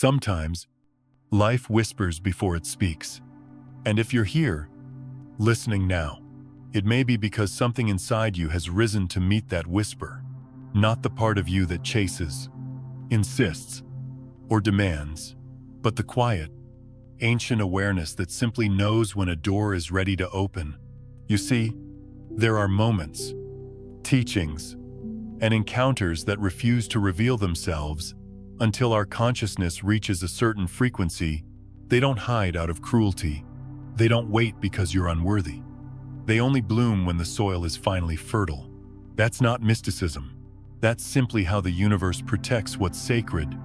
Sometimes, life whispers before it speaks. And if you're here, listening now, it may be because something inside you has risen to meet that whisper, not the part of you that chases, insists, or demands, but the quiet, ancient awareness that simply knows when a door is ready to open. You see, there are moments, teachings, and encounters that refuse to reveal themselves until our consciousness reaches a certain frequency. They don't hide out of cruelty. They don't wait because you're unworthy. They only bloom when the soil is finally fertile. That's not mysticism. That's simply how the universe protects what's sacred.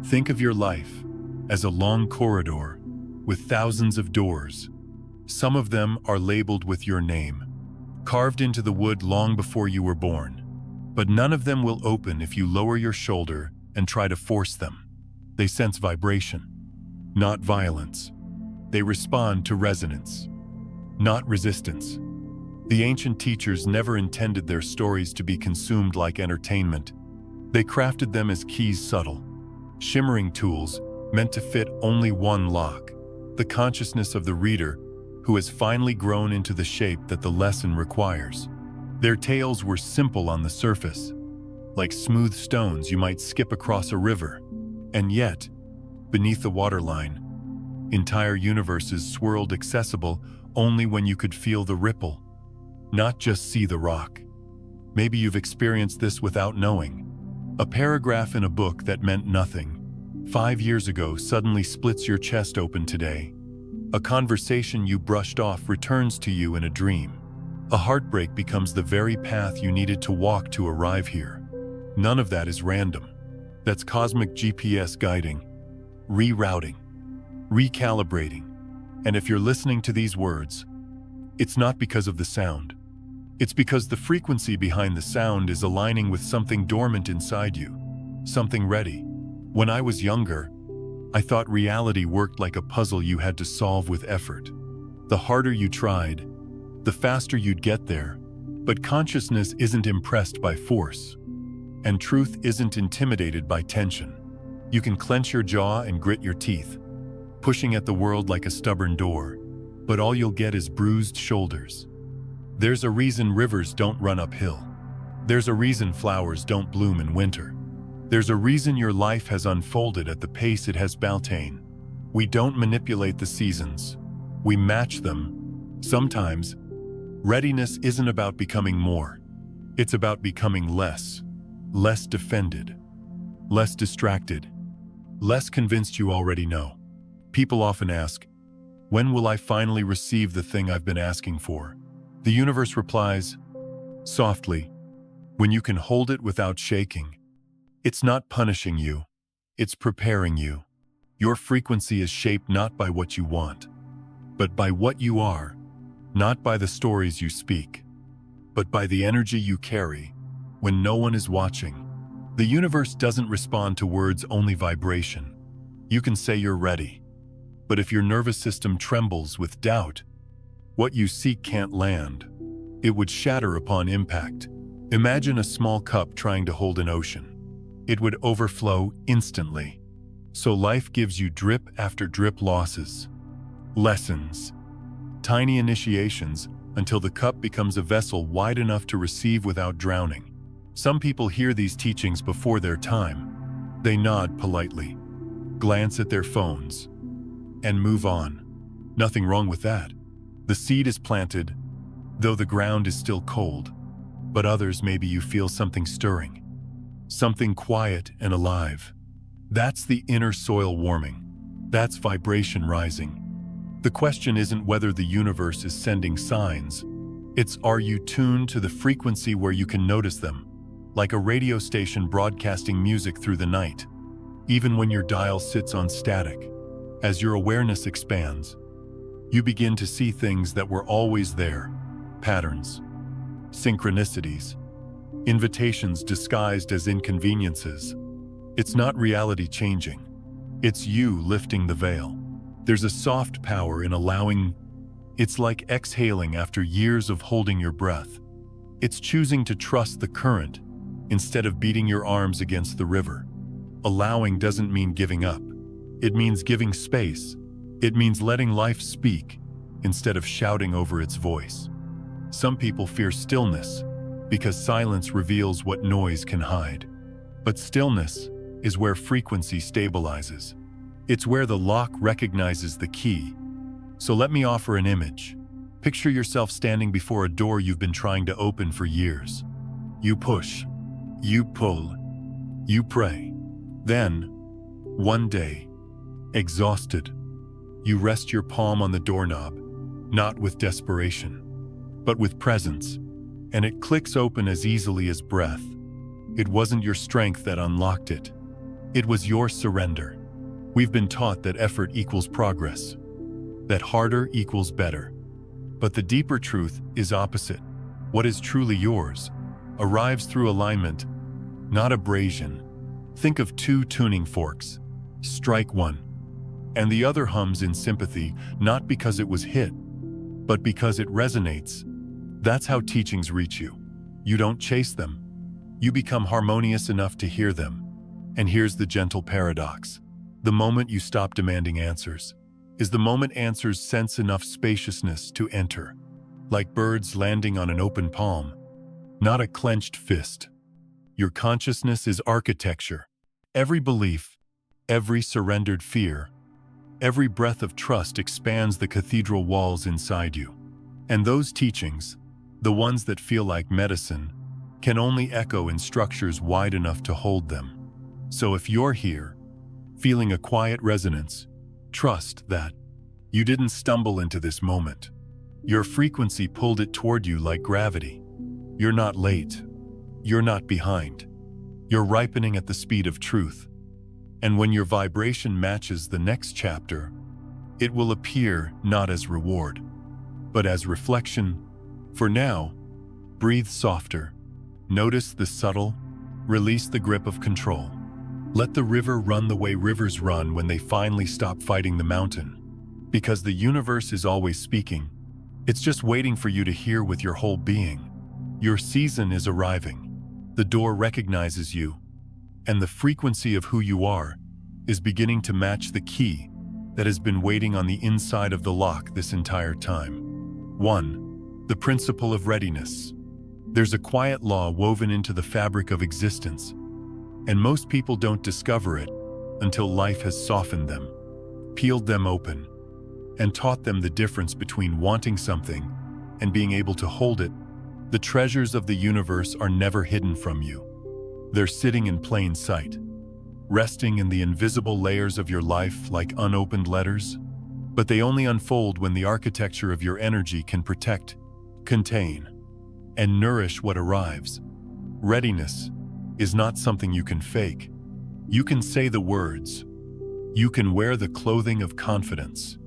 Think of your life as a long corridor with thousands of doors. Some of them are labeled with your name, carved into the wood long before you were born. But none of them will open if you lower your shoulder and try to force them. They sense vibration, not violence. They respond to resonance, not resistance. The ancient teachers never intended their stories to be consumed like entertainment. They crafted them as keys, subtle, shimmering tools meant to fit only one lock, the consciousness of the reader who has finally grown into the shape that the lesson requires. Their tales were simple on the surface, like smooth stones you might skip across a river. And yet, beneath the waterline, entire universes swirled, accessible only when you could feel the ripple, not just see the rock. Maybe you've experienced this without knowing. A paragraph in a book that meant nothing 5 years ago suddenly splits your chest open today. A conversation you brushed off returns to you in a dream. A heartbreak becomes the very path you needed to walk to arrive here. None of that is random. That's cosmic GPS guiding, rerouting, recalibrating. And if you're listening to these words, it's not because of the sound. It's because the frequency behind the sound is aligning with something dormant inside you, something ready. When I was younger, I thought reality worked like a puzzle you had to solve with effort. The harder you tried, the faster you'd get there. But consciousness isn't impressed by force, and truth isn't intimidated by tension. You can clench your jaw and grit your teeth, pushing at the world like a stubborn door, but all you'll get is bruised shoulders. There's a reason rivers don't run uphill. There's a reason flowers don't bloom in winter. There's a reason your life has unfolded at the pace it has. Beltane. We don't manipulate the seasons. We match them. Sometimes, readiness isn't about becoming more. It's about becoming less. Less defended. Less distracted. Less convinced you already know. People often ask, when will I finally receive the thing I've been asking for? The universe replies, softly, when you can hold it without shaking. It's not punishing you, it's preparing you. Your frequency is shaped not by what you want, but by what you are, not by the stories you speak, but by the energy you carry when no one is watching. The universe doesn't respond to words, only vibration. You can say you're ready, but if your nervous system trembles with doubt, what you seek can't land. It would shatter upon impact. Imagine a small cup trying to hold an ocean. It would overflow instantly. So life gives you drip after drip, losses, lessons, tiny initiations, until the cup becomes a vessel wide enough to receive without drowning. Some people hear these teachings before their time. They nod politely, glance at their phones, and move on. Nothing wrong with that. The seed is planted, though the ground is still cold. But others, maybe you feel something stirring, something quiet and alive. That's the inner soil warming. That's vibration rising. The question isn't whether the universe is sending signs. It's, are you tuned to the frequency where you can notice them? Like a radio station broadcasting music through the night, even when your dial sits on static. As your awareness expands, you begin to see things that were always there. Patterns, synchronicities, invitations disguised as inconveniences. It's not reality changing. It's you lifting the veil. There's a soft power in allowing. It's like exhaling after years of holding your breath. It's choosing to trust the current instead of beating your arms against the river. Allowing doesn't mean giving up. It means giving space. It means letting life speak instead of shouting over its voice. Some people fear stillness because silence reveals what noise can hide. But stillness is where frequency stabilizes. It's where the lock recognizes the key. So let me offer an image. Picture yourself standing before a door you've been trying to open for years. You push, you pull, you pray. Then, one day, exhausted, you rest your palm on the doorknob, not with desperation, but with presence, and it clicks open as easily as breath. It wasn't your strength that unlocked it. It was your surrender. We've been taught that effort equals progress, that harder equals better. But the deeper truth is opposite. What is truly yours arrives through alignment, not abrasion. Think of two tuning forks. Strike one, and the other hums in sympathy, not because it was hit, but because it resonates. That's how teachings reach you. You don't chase them. You become harmonious enough to hear them. And here's the gentle paradox. The moment you stop demanding answers is the moment answers sense enough spaciousness to enter, like birds landing on an open palm, not a clenched fist. Your consciousness is architecture. Every belief, every surrendered fear, every breath of trust expands the cathedral walls inside you. And those teachings, the ones that feel like medicine, can only echo in structures wide enough to hold them. So if you're here, feeling a quiet resonance, trust that you didn't stumble into this moment. Your frequency pulled it toward you like gravity. You're not late. You're not behind. You're ripening at the speed of truth. And when your vibration matches the next chapter, it will appear not as reward, but as reflection. For now, breathe softer. Notice the subtle, release the grip of control. Let the river run the way rivers run when they finally stop fighting the mountain. Because the universe is always speaking. It's just waiting for you to hear with your whole being. Your season is arriving. The door recognizes you, and the frequency of who you are is beginning to match the key that has been waiting on the inside of the lock this entire time. 1. The principle of readiness. There's a quiet law woven into the fabric of existence, and most people don't discover it until life has softened them, peeled them open, and taught them the difference between wanting something and being able to hold it. The treasures of the universe are never hidden from you. They're sitting in plain sight, resting in the invisible layers of your life like unopened letters, but they only unfold when the architecture of your energy can protect, contain, and nourish what arrives. Readiness is not something you can fake. You can say the words. You can wear the clothing of confidence.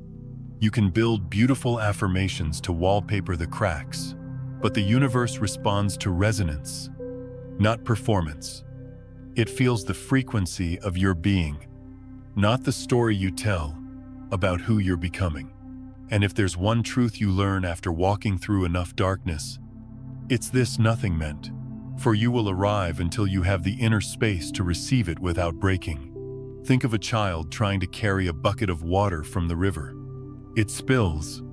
You can build beautiful affirmations to wallpaper the cracks. But the universe responds to resonance, not performance. It feels the frequency of your being, not the story you tell about who you're becoming. And if there's one truth you learn after walking through enough darkness, it's this: nothing meant, for you will arrive until you have the inner space to receive it without breaking. Think of a child trying to carry a bucket of water from the river. It spills,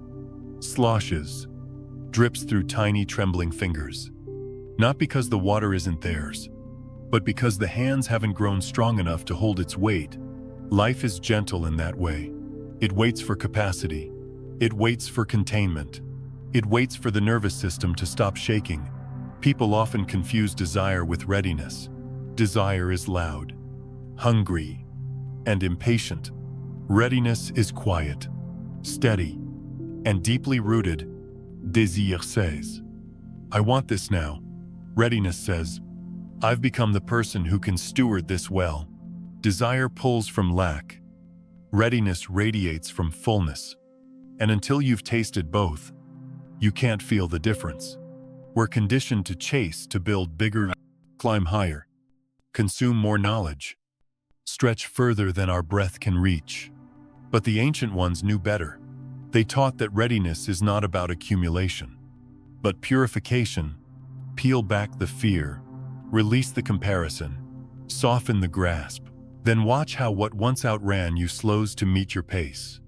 sloshes, drips through tiny trembling fingers. Not because the water isn't theirs, but because the hands haven't grown strong enough to hold its weight. Life is gentle in that way. It waits for capacity. It waits for containment. It waits for the nervous system to stop shaking. People often confuse desire with readiness. Desire is loud, hungry, and impatient. Readiness is quiet, steady, and deeply rooted. Désir says, I want this now. Readiness says, I've become the person who can steward this well. Desire pulls from lack. Readiness radiates from fullness. And until you've tasted both, you can't feel the difference. We're conditioned to chase, to build bigger, climb higher, consume more knowledge, stretch further than our breath can reach. But the ancient ones knew better. They taught that readiness is not about accumulation, but purification. Peel back the fear, release the comparison, soften the grasp, Then watch how what once outran you slows to meet your pace.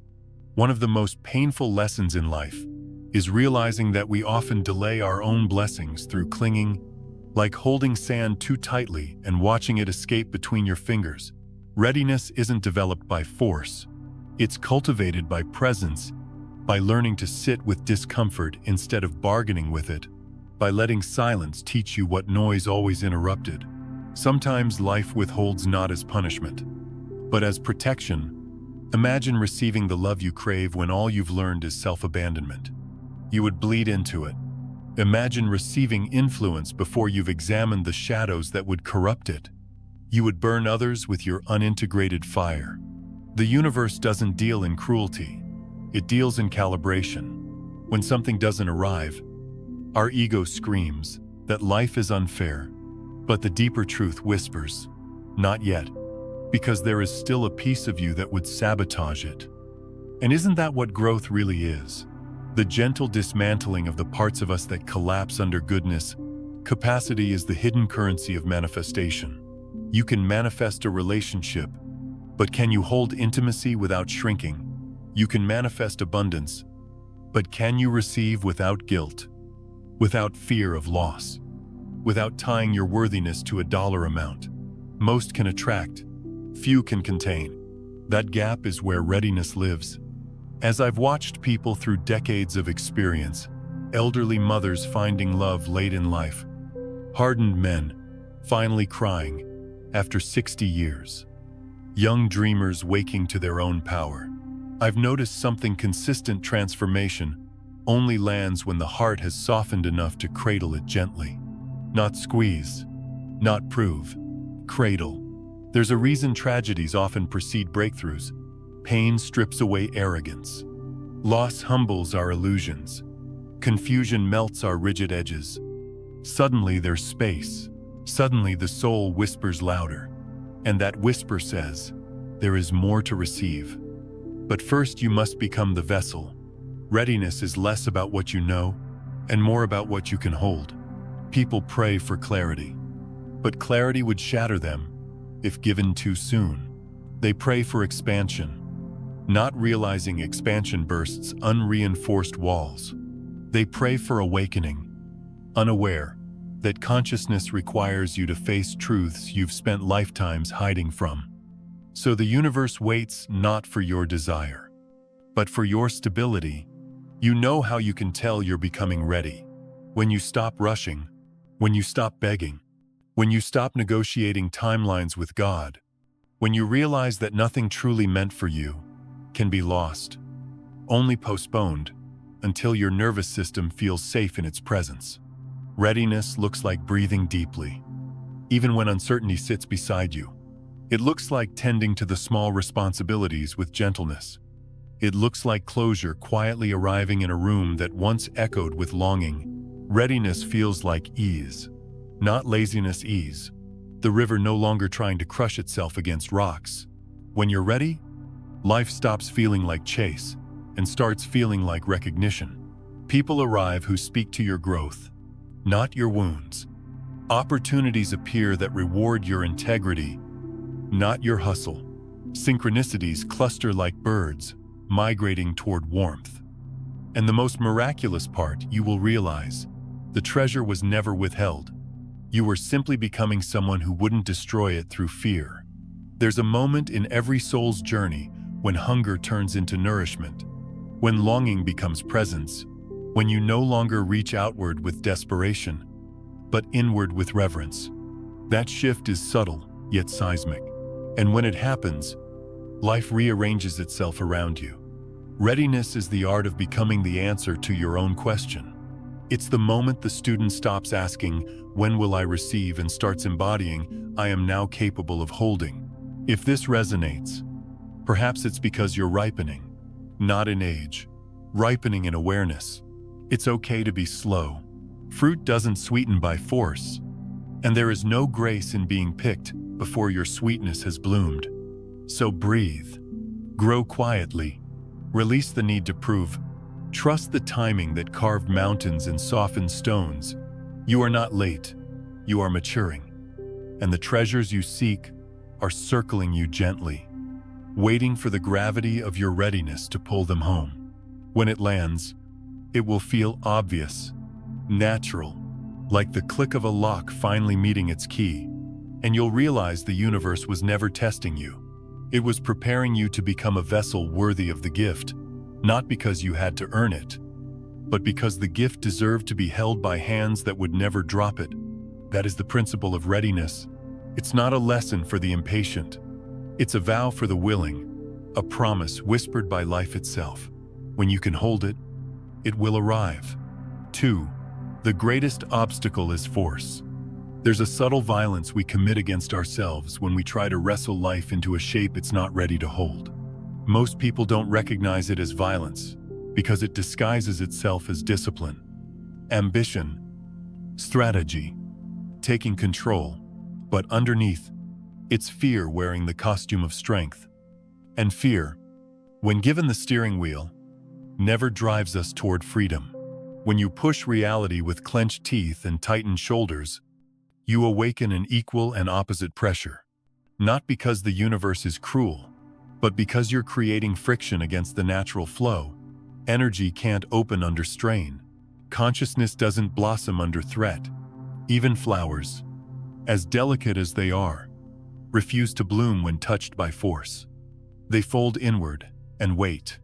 One of the most painful lessons in life is realizing that we often delay our own blessings through clinging, like holding sand too tightly and watching it escape between your fingers. Readiness isn't developed by force. It's cultivated by presence, by learning to sit with discomfort instead of bargaining with it, by letting silence teach you what noise always interrupted. Sometimes life withholds not as punishment, but as protection. Imagine receiving the love you crave when all you've learned is self-abandonment. You would bleed into it. Imagine receiving influence before you've examined the shadows that would corrupt it. You would burn others with your unintegrated fire. The universe doesn't deal in cruelty. It deals in calibration. When something doesn't arrive, our ego screams that life is unfair, but the deeper truth whispers, not yet, because there is still a piece of you that would sabotage it. And isn't that what growth really is? The gentle dismantling of the parts of us that collapse under goodness. Capacity is the hidden currency of manifestation. You can manifest a relationship, but can you hold intimacy without shrinking? You can manifest abundance, but can you receive without guilt, without fear of loss, without tying your worthiness to a dollar amount? Most can attract, few can contain. That gap is where readiness lives. As I've watched people through decades of experience, elderly mothers finding love late in life, hardened men finally crying after 60 years, young dreamers waking to their own power, I've noticed something: consistent transformation only lands when the heart has softened enough to cradle it gently. Not squeeze, not prove, cradle. There's a reason tragedies often precede breakthroughs. Pain strips away arrogance. Loss humbles our illusions. Confusion melts our rigid edges. Suddenly there's space. Suddenly the soul whispers louder. And that whisper says, there is more to receive. But first you must become the vessel. Readiness is less about what you know and more about what you can hold. People pray for clarity, but clarity would shatter them if given too soon. They pray for expansion, not realizing expansion bursts unreinforced walls. They pray for awakening, unaware that consciousness requires you to face truths you've spent lifetimes hiding from. So the universe waits not for your desire, but for your stability. You know how you can tell you're becoming ready. When you stop rushing, when you stop begging, when you stop negotiating timelines with God, when you realize that nothing truly meant for you can be lost, only postponed until your nervous system feels safe in its presence. Readiness looks like breathing deeply, even when uncertainty sits beside you. It looks like tending to the small responsibilities with gentleness. It looks like closure quietly arriving in a room that once echoed with longing. Readiness feels like ease, not laziness ease. The river no longer trying to crush itself against rocks. When you're ready, life stops feeling like chase and starts feeling like recognition. People arrive who speak to your growth, not your wounds. Opportunities appear that reward your integrity, not your hustle. Synchronicities cluster like birds, migrating toward warmth. And the most miraculous part, you will realize, the treasure was never withheld. You were simply becoming someone who wouldn't destroy it through fear. There's a moment in every soul's journey when hunger turns into nourishment, when longing becomes presence, when you no longer reach outward with desperation, but inward with reverence. That shift is subtle, yet seismic. And when it happens, life rearranges itself around you. Readiness is the art of becoming the answer to your own question. It's the moment the student stops asking, "When will I receive?" and starts embodying, "I am now capable of holding." If this resonates, perhaps it's because you're ripening, not in age, ripening in awareness. It's okay to be slow. Fruit doesn't sweeten by force, and there is no grace in being picked before your sweetness has bloomed. So breathe, grow quietly, release the need to prove, trust the timing that carved mountains and softened stones. You are not late, you are maturing, and the treasures you seek are circling you gently, waiting for the gravity of your readiness to pull them home. When it lands, it will feel obvious, natural, like the click of a lock finally meeting its key, and you'll realize the universe was never testing you. It was preparing you to become a vessel worthy of the gift, not because you had to earn it, but because the gift deserved to be held by hands that would never drop it. That is the principle of readiness. It's not a lesson for the impatient. It's a vow for the willing, a promise whispered by life itself. When you can hold it, it will arrive. 2. The greatest obstacle is force. There's a subtle violence we commit against ourselves when we try to wrestle life into a shape it's not ready to hold. Most people don't recognize it as violence because it disguises itself as discipline, ambition, strategy, taking control, but underneath, it's fear wearing the costume of strength. And fear, when given the steering wheel, never drives us toward freedom. When you push reality with clenched teeth and tightened shoulders, you awaken an equal and opposite pressure. Not because the universe is cruel, but because you're creating friction against the natural flow. Energy can't open under strain. Consciousness doesn't blossom under threat. Even flowers, as delicate as they are, refuse to bloom when touched by force. They fold inward and wait.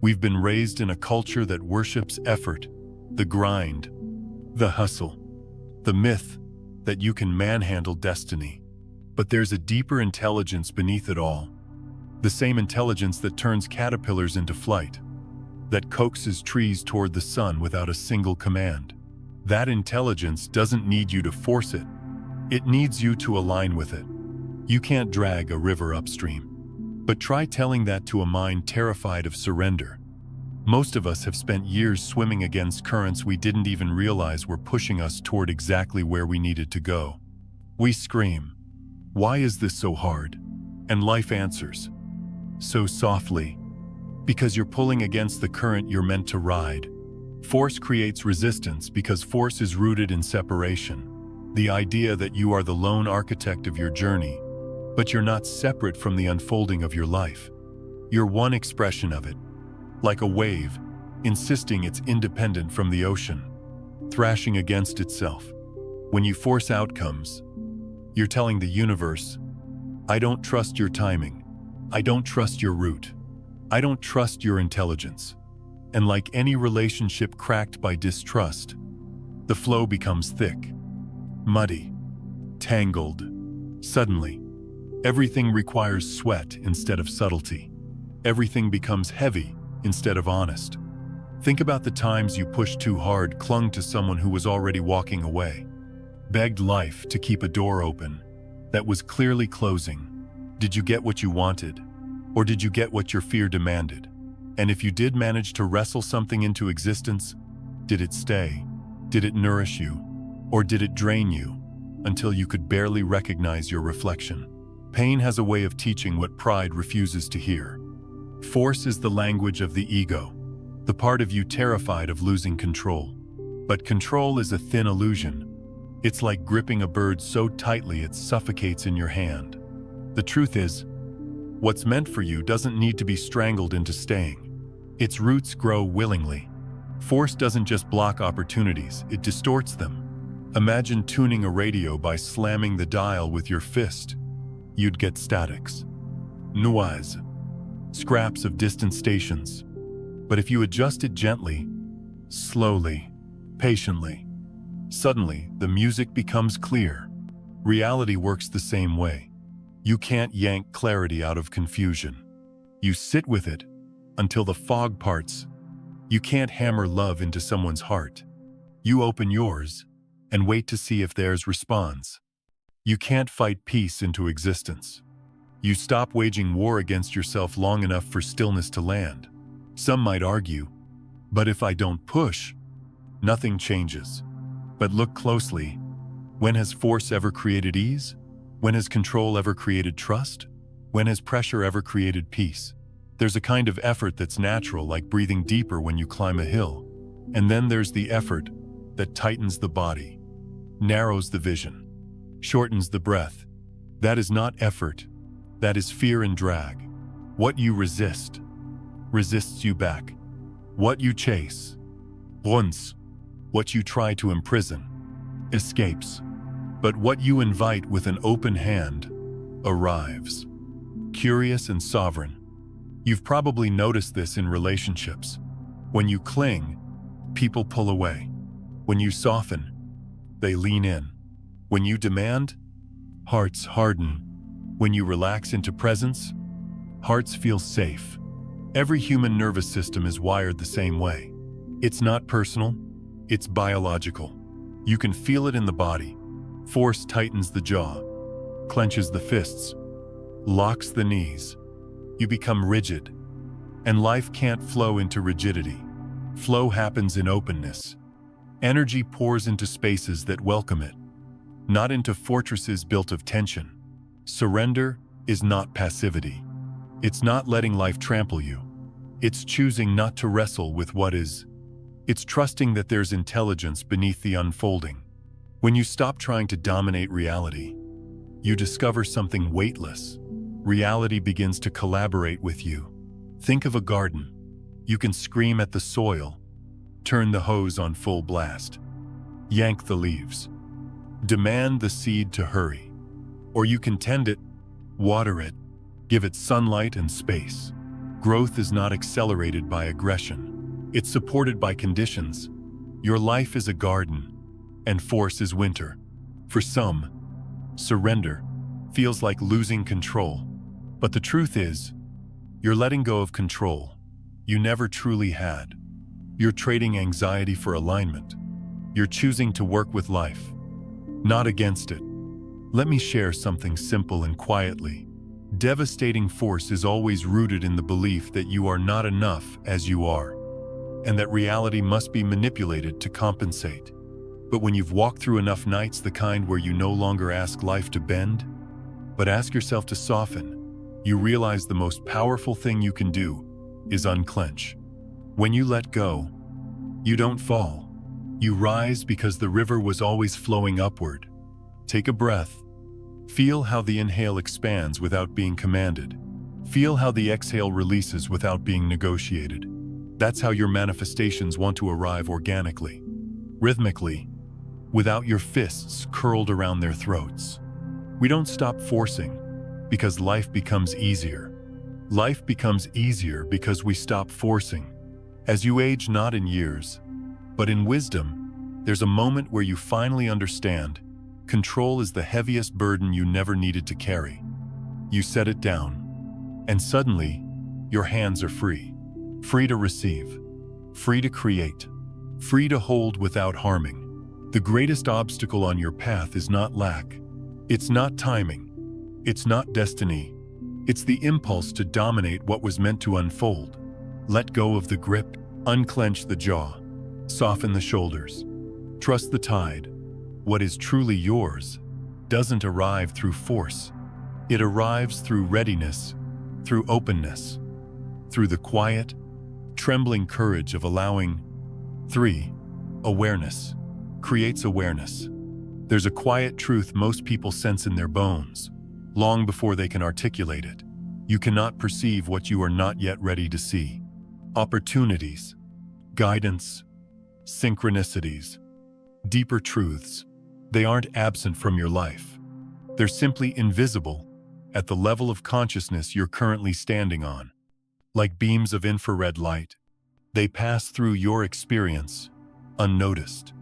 We've been raised in a culture that worships effort, the grind, the hustle, the myth that you can manhandle destiny. But there's a deeper intelligence beneath it all. The same intelligence that turns caterpillars into flight, that coaxes trees toward the sun without a single command. That intelligence doesn't need you to force it. It needs you to align with it. You can't drag a river upstream. But try telling that to a mind terrified of surrender. Most of us have spent years swimming against currents we didn't even realize were pushing us toward exactly where we needed to go. We scream, "Why is this so hard?" And life answers, so softly, because you're pulling against the current you're meant to ride. Force creates resistance because force is rooted in separation. The idea that you are the lone architect of your journey, but you're not separate from the unfolding of your life. You're one expression of it, like a wave, insisting it's independent from the ocean, thrashing against itself. When you force outcomes, you're telling the universe, "I don't trust your timing. I don't trust your route. I don't trust your intelligence." And like any relationship cracked by distrust, the flow becomes thick, muddy, tangled. Suddenly, everything requires sweat instead of subtlety. Everything becomes heavy instead of honest. Think about the times you pushed too hard, clung to someone who was already walking away, begged life to keep a door open that was clearly closing. Did you get what you wanted? Or did you get what your fear demanded? And if you did manage to wrestle something into existence, did it stay? Did it nourish you? Or did it drain you until you could barely recognize your reflection? Pain has a way of teaching what pride refuses to hear. Force is the language of the ego, the part of you terrified of losing control. But control is a thin illusion. It's like gripping a bird so tightly it suffocates in your hand. The truth is, what's meant for you doesn't need to be strangled into staying. Its roots grow willingly. Force doesn't just block opportunities, it distorts them. Imagine tuning a radio by slamming the dial with your fist. You'd get statics, noise, scraps of distant stations. But if you adjust it gently, slowly, patiently, suddenly the music becomes clear. Reality works the same way. You can't yank clarity out of confusion. You sit with it until the fog parts. You can't hammer love into someone's heart. You open yours and wait to see if theirs responds. You can't fight peace into existence. You stop waging war against yourself long enough for stillness to land. Some might argue, but if I don't push, nothing changes. But look closely. When has force ever created ease? When has control ever created trust? When has pressure ever created peace? There's a kind of effort that's natural, like breathing deeper when you climb a hill. And then there's the effort that tightens the body, narrows the vision, shortens the breath, That is not effort. That is fear and drag. What you resist, resists you back. What you chase, once. What you try to imprison, escapes. But what you invite with an open hand, arrives. Curious and sovereign. You've probably noticed this in relationships. When you cling, people pull away. When you soften, they lean in. When you demand, hearts harden. When you relax into presence, hearts feel safe. Every human nervous system is wired the same way. It's not personal, it's biological. You can feel it in the body. Force tightens the jaw, clenches the fists, locks the knees. You become rigid, and life can't flow into rigidity. Flow happens in openness. Energy pours into spaces that welcome it, not into fortresses built of tension. Surrender is not passivity. It's not letting life trample you. It's choosing not to wrestle with what is. It's trusting that there's intelligence beneath the unfolding. When you stop trying to dominate reality, you discover something weightless. Reality begins to collaborate with you. Think of a garden. You can scream at the soil, turn the hose on full blast, yank the leaves, demand the seed to hurry. Or you can tend it, water it, give it sunlight and space. Growth is not accelerated by aggression. It's supported by conditions. Your life is a garden, and force is winter. For some, surrender feels like losing control. But the truth is, you're letting go of control you never truly had. You're trading anxiety for alignment. You're choosing to work with life, not against it. Let me share something simple and quietly. Devastating force is always rooted in the belief that you are not enough as you are, and that reality must be manipulated to compensate. But when you've walked through enough nights, the kind where you no longer ask life to bend, but ask yourself to soften, you realize the most powerful thing you can do is unclench. When you let go, you don't fall. You rise because the river was always flowing upward. Take a breath. Feel how the inhale expands without being commanded. Feel how the exhale releases without being negotiated. That's how your manifestations want to arrive organically, rhythmically, without your fists curled around their throats. We don't stop forcing because life becomes easier. Life becomes easier because we stop forcing. As you age, not in years, but in wisdom, there's a moment where you finally understand control is the heaviest burden you never needed to carry. You set it down, and suddenly, your hands are free. Free to receive, free to create, free to hold without harming. The greatest obstacle on your path is not lack. It's not timing. It's not destiny. It's the impulse to dominate what was meant to unfold. Let go of the grip, unclench the jaw, soften the shoulders. Trust the tide. What is truly yours doesn't arrive through force. It arrives through readiness, through openness, through the quiet, trembling courage of allowing. 3. Awareness creates awareness. There's a quiet truth most people sense in their bones, long before they can articulate it. You cannot perceive what you are not yet ready to see. Opportunities, guidance, synchronicities, deeper truths. They aren't absent from your life. They're simply invisible at the level of consciousness you're currently standing on. Like beams of infrared light, they pass through your experience, unnoticed.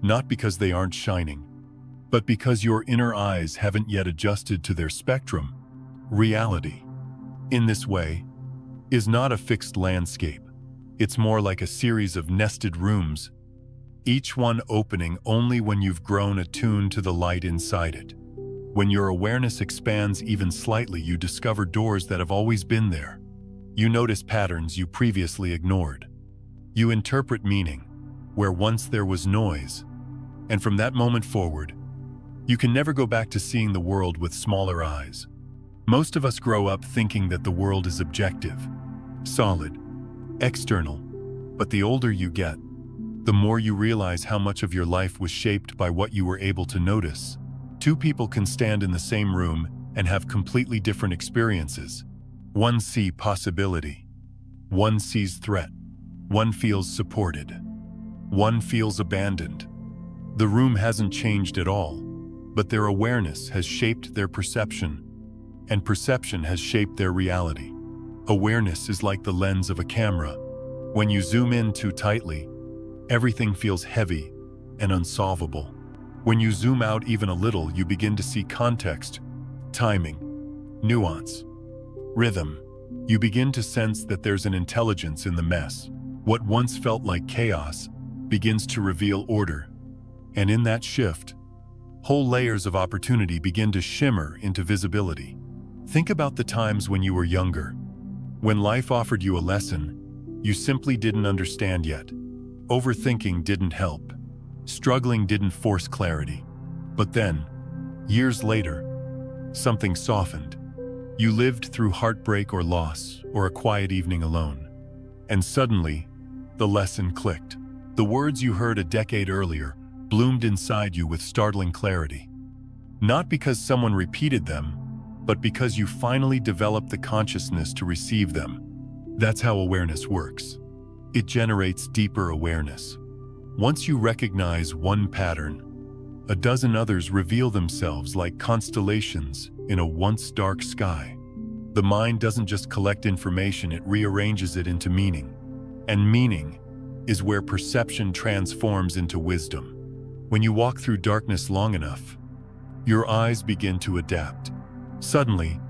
Not because they aren't shining, but because your inner eyes haven't yet adjusted to their spectrum. Reality, in this way, is not a fixed landscape. It's more like a series of nested rooms, each one opening only when you've grown attuned to the light inside it. When your awareness expands even slightly, you discover doors that have always been there. You notice patterns you previously ignored. You interpret meaning where once there was noise. And from that moment forward, you can never go back to seeing the world with smaller eyes. Most of us grow up thinking that the world is objective, solid, external. But the older you get, the more you realize how much of your life was shaped by what you were able to notice. Two people can stand in the same room and have completely different experiences. One sees possibility. One sees threat. One feels supported. One feels abandoned. The room hasn't changed at all, but their awareness has shaped their perception, and perception has shaped their reality. Awareness is like the lens of a camera. When you zoom in too tightly, everything feels heavy and unsolvable. When you zoom out even a little, you begin to see context, timing, nuance, rhythm. You begin to sense that there's an intelligence in the mess. What once felt like chaos begins to reveal order. And in that shift, whole layers of opportunity begin to shimmer into visibility. Think about the times when you were younger. When life offered you a lesson you simply didn't understand yet. Overthinking didn't help. Struggling didn't force clarity. But then, years later, something softened. You lived through heartbreak or loss, or a quiet evening alone. And suddenly, the lesson clicked. The words you heard a decade earlier bloomed inside you with startling clarity. Not because someone repeated them, but because you finally developed the consciousness to receive them. That's how awareness works. It generates deeper awareness. Once you recognize one pattern, a dozen others reveal themselves like constellations in a once dark sky. The mind doesn't just collect information, it rearranges it into meaning. And meaning is where perception transforms into wisdom. When you walk through darkness long enough, your eyes begin to adapt. Suddenly,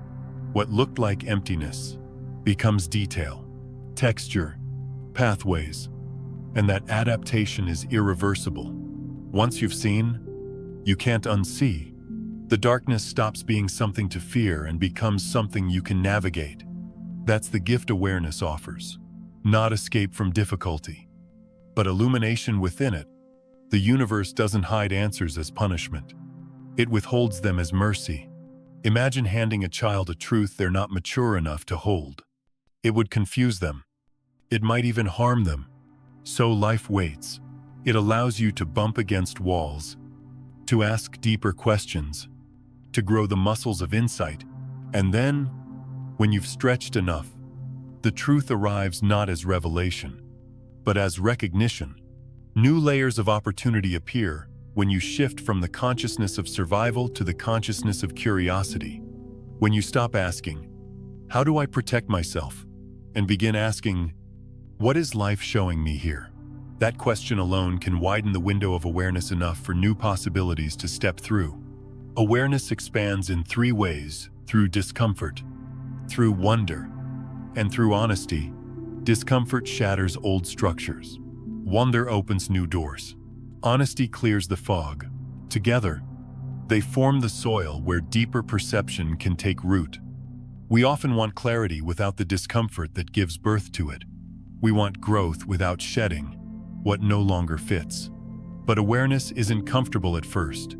what looked like emptiness becomes detail, texture, pathways, and that adaptation is irreversible. Once you've seen, you can't unsee. The darkness stops being something to fear and becomes something you can navigate. That's the gift awareness offers. Not escape from difficulty, but illumination within it. The universe doesn't hide answers as punishment. It withholds them as mercy. Imagine handing a child a truth they're not mature enough to hold. It would confuse them. It might even harm them. So life waits. It allows you to bump against walls, to ask deeper questions, to grow the muscles of insight. And then, when you've stretched enough, the truth arrives not as revelation, but as recognition. New layers of opportunity appear when you shift from the consciousness of survival to the consciousness of curiosity. When you stop asking, "How do I protect myself?" and begin asking, "What is life showing me here?" That question alone can widen the window of awareness enough for new possibilities to step through. Awareness expands in three ways: through discomfort, through wonder, and through honesty. Discomfort shatters old structures. Wonder opens new doors. Honesty clears the fog. Together, they form the soil where deeper perception can take root. We often want clarity without the discomfort that gives birth to it. We want growth without shedding what no longer fits. But awareness isn't comfortable at first.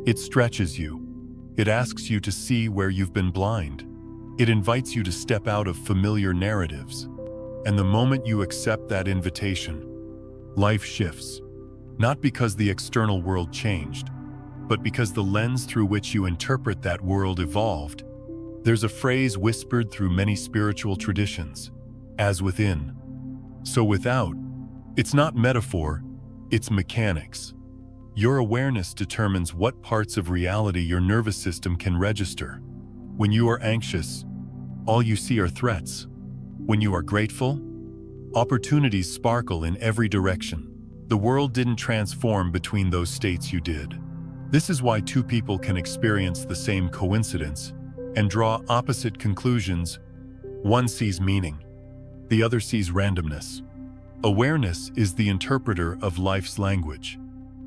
It stretches you. It asks you to see where you've been blind. It invites you to step out of familiar narratives. And the moment you accept that invitation, life shifts. Not because the external world changed, but because the lens through which you interpret that world evolved. There's a phrase whispered through many spiritual traditions: as within, so without. It's not metaphor, it's mechanics. Your awareness determines what parts of reality your nervous system can register. When you are anxious, all you see are threats. When you are grateful, opportunities sparkle in every direction. The world didn't transform between those states, you did. This is why two people can experience the same coincidence and draw opposite conclusions. One sees meaning, the other sees randomness. Awareness is the interpreter of life's language.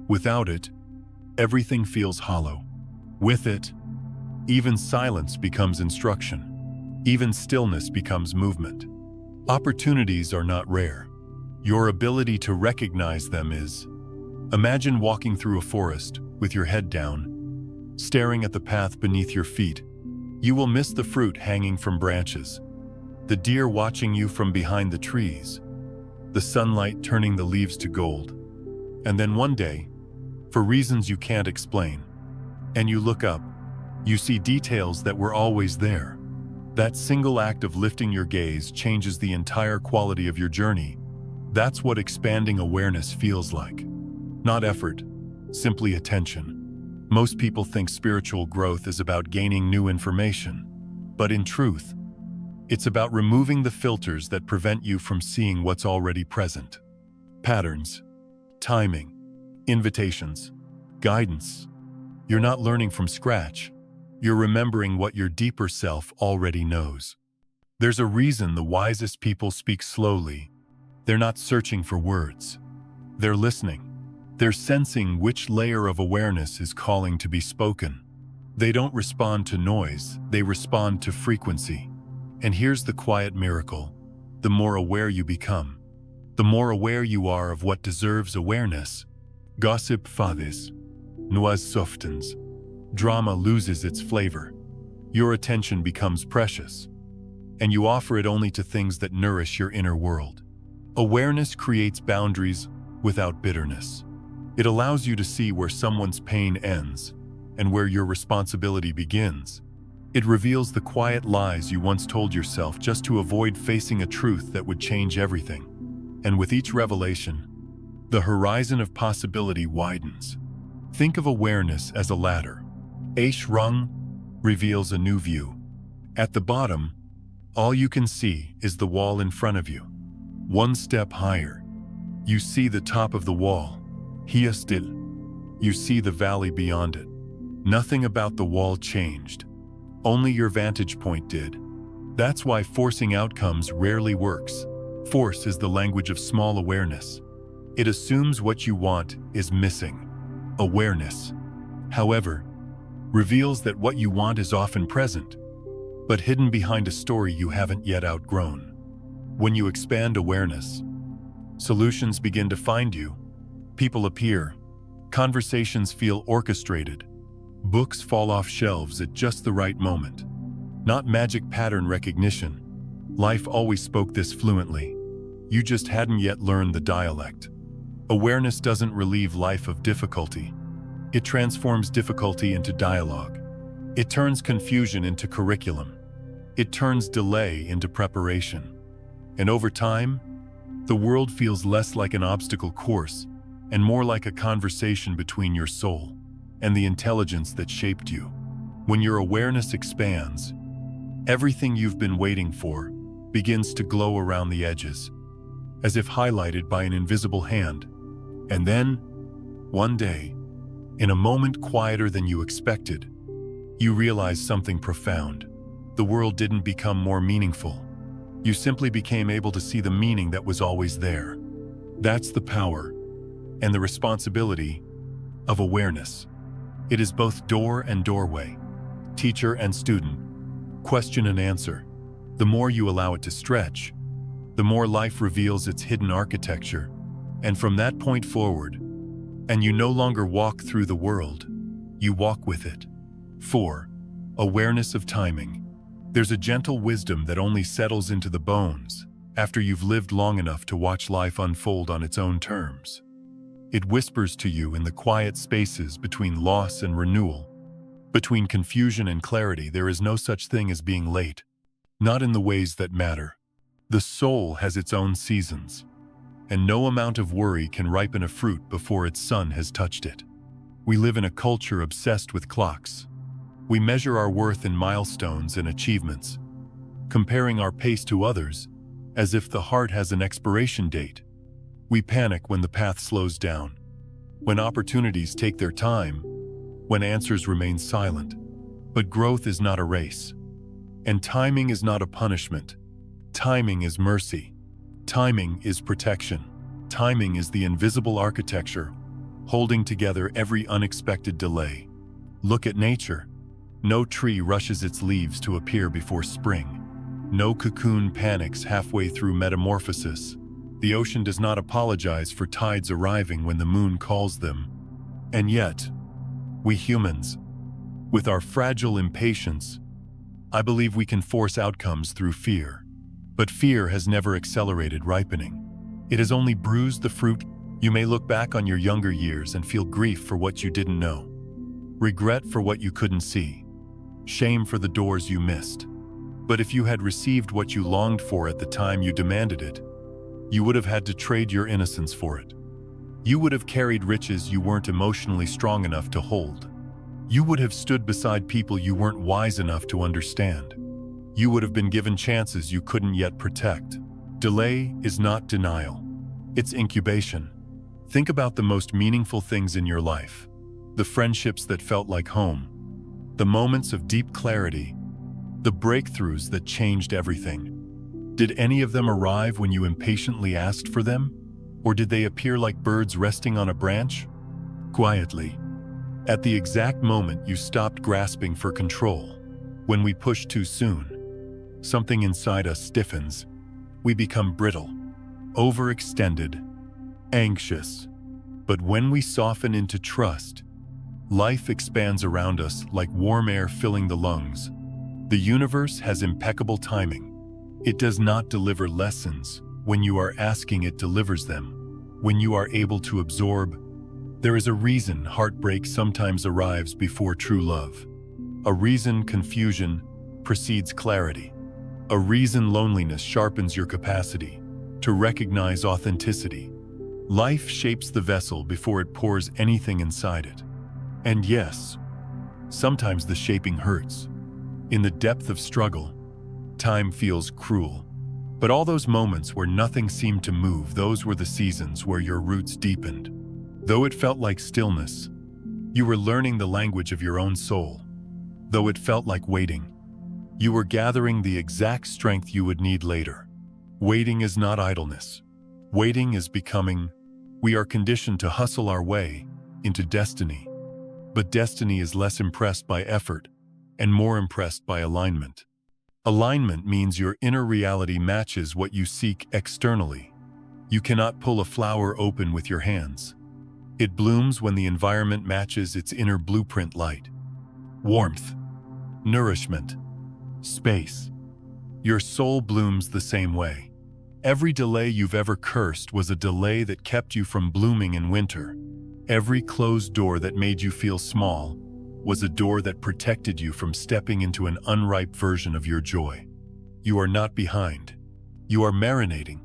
Without it, everything feels hollow. With it, even silence becomes instruction. Even stillness becomes movement. Opportunities are not rare. Your ability to recognize them is. Imagine walking through a forest with your head down, staring at the path beneath your feet. You will miss the fruit hanging from branches, the deer watching you from behind the trees, the sunlight turning the leaves to gold. And then one day, for reasons you can't explain, And you look up, you see details that were always there. That single act of lifting your gaze changes the entire quality of your journey. That's what expanding awareness feels like. Not effort, simply attention. Most people think spiritual growth is about gaining new information, but in truth, it's about removing the filters that prevent you from seeing what's already present. Patterns, timing, invitations, guidance. You're not learning from scratch. You're remembering what your deeper self already knows. There's a reason the wisest people speak slowly. They're not searching for words. They're listening. They're sensing which layer of awareness is calling to be spoken. They don't respond to noise, they respond to frequency. And here's the quiet miracle. The more aware you become, the more aware you are of what deserves awareness. Gossip fades, noise softens, drama loses its flavor. Your attention becomes precious, and you offer it only to things that nourish your inner world. Awareness creates boundaries without bitterness. It allows you to see where someone's pain ends and where your responsibility begins. It reveals the quiet lies you once told yourself just to avoid facing a truth that would change everything. And with each revelation, the horizon of possibility widens. Think of awareness as a ladder. Each rung reveals a new view. At the bottom, all you can see is the wall in front of you. One step higher, you see the top of the wall. Here still, you see the valley beyond it. Nothing about the wall changed. Only your vantage point did. That's why forcing outcomes rarely works. Force is the language of small awareness. It assumes what you want is missing. Awareness, however, reveals that what you want is often present, but hidden behind a story you haven't yet outgrown. When you expand awareness, solutions begin to find you. People appear. Conversations feel orchestrated. Books fall off shelves at just the right moment. Not magic pattern recognition. Life always spoke this fluently. You just hadn't yet learned the dialect. Awareness doesn't relieve life of difficulty. It transforms difficulty into dialogue. It turns confusion into curriculum. It turns delay into preparation. And over time, the world feels less like an obstacle course and more like a conversation between your soul and the intelligence that shaped you. When your awareness expands, everything you've been waiting for begins to glow around the edges, as if highlighted by an invisible hand. And then, one day, in a moment quieter than you expected, you realize something profound. The world didn't become more meaningful. You simply became able to see the meaning that was always there. That's the power and the responsibility of awareness. It is both door and doorway, teacher and student, question and answer. The more you allow it to stretch, the more life reveals its hidden architecture. And from that point forward, and you no longer walk through the world, you walk with it. 4. Awareness of timing. There's a gentle wisdom that only settles into the bones after you've lived long enough to watch life unfold on its own terms. It whispers to you in the quiet spaces between loss and renewal. Between confusion and clarity, there is no such thing as being late. Not in the ways that matter. The soul has its own seasons, and no amount of worry can ripen a fruit before its sun has touched it. We live in a culture obsessed with clocks. We measure our worth in milestones and achievements, comparing our pace to others as if the heart has an expiration date. We panic when the path slows down, when opportunities take their time, when answers remain silent. But growth is not a race, and timing is not a punishment. Timing is mercy. Timing is protection. Timing is the invisible architecture holding together every unexpected delay. Look at nature. No tree rushes its leaves to appear before spring. No cocoon panics halfway through metamorphosis. The ocean does not apologize for tides arriving when the moon calls them. And yet, we humans, with our fragile impatience, I believe we can force outcomes through fear. But fear has never accelerated ripening. It has only bruised the fruit. You may look back on your younger years and feel grief for what you didn't know. regret for what you couldn't see, shame for the doors you missed. But if you had received what you longed for at the time you demanded it, you would have had to trade your innocence for it. You would have carried riches you weren't emotionally strong enough to hold. You would have stood beside people you weren't wise enough to understand. You would have been given chances you couldn't yet protect. Delay is not denial. It's incubation. Think about the most meaningful things in your life. The friendships that felt like home. The moments of deep clarity. The breakthroughs that changed everything. Did any of them arrive when you impatiently asked for them? Or did they appear like birds resting on a branch? Quietly. At the exact moment you stopped grasping for control. When we push too soon, something inside us stiffens. We become brittle, overextended, anxious. But when we soften into trust, life expands around us like warm air filling the lungs. The universe has impeccable timing. It does not deliver lessons when you are asking, it delivers them. When you are able to absorb, there is a reason heartbreak sometimes arrives before true love. A reason confusion precedes clarity. A reason loneliness sharpens your capacity to recognize authenticity. Life shapes the vessel before it pours anything inside it. And yes, sometimes the shaping hurts. In the depth of struggle, time feels cruel. But all those moments where nothing seemed to move, those were the seasons where your roots deepened. Though it felt like stillness, you were learning the language of your own soul. Though it felt like waiting, you were gathering the exact strength you would need later. Waiting is not idleness. Waiting is becoming. We are conditioned to hustle our way into destiny. But destiny is less impressed by effort and more impressed by alignment. Alignment means your inner reality matches what you seek externally. You cannot pull a flower open with your hands. It blooms when the environment matches its inner blueprint: light, warmth, nourishment, space. Your soul blooms the same way. Every delay you've ever cursed was a delay that kept you from blooming in winter. Every closed door that made you feel small was a door that protected you from stepping into an unripe version of your joy. You are not behind. You are marinating.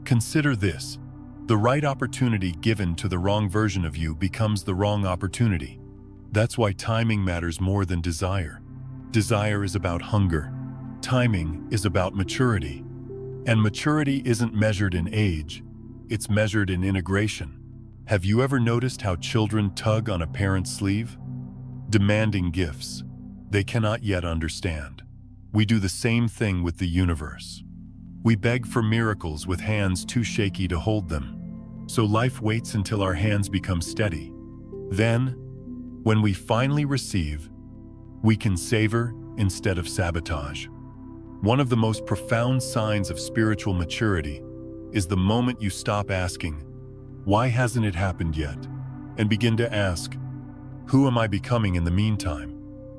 Consider this. The right opportunity given to the wrong version of you becomes the wrong opportunity. That's why timing matters more than desire. Desire is about hunger. Timing is about maturity. And maturity isn't measured in age. It's measured in integration. Have you ever noticed how children tug on a parent's sleeve? Demanding gifts they cannot yet understand. We do the same thing with the universe. We beg for miracles with hands too shaky to hold them. So life waits until our hands become steady. Then, when we finally receive, we can savor instead of sabotage. One of the most profound signs of spiritual maturity is the moment you stop asking, "Why hasn't it happened yet?" and begin to ask, "Who am I becoming in the meantime?"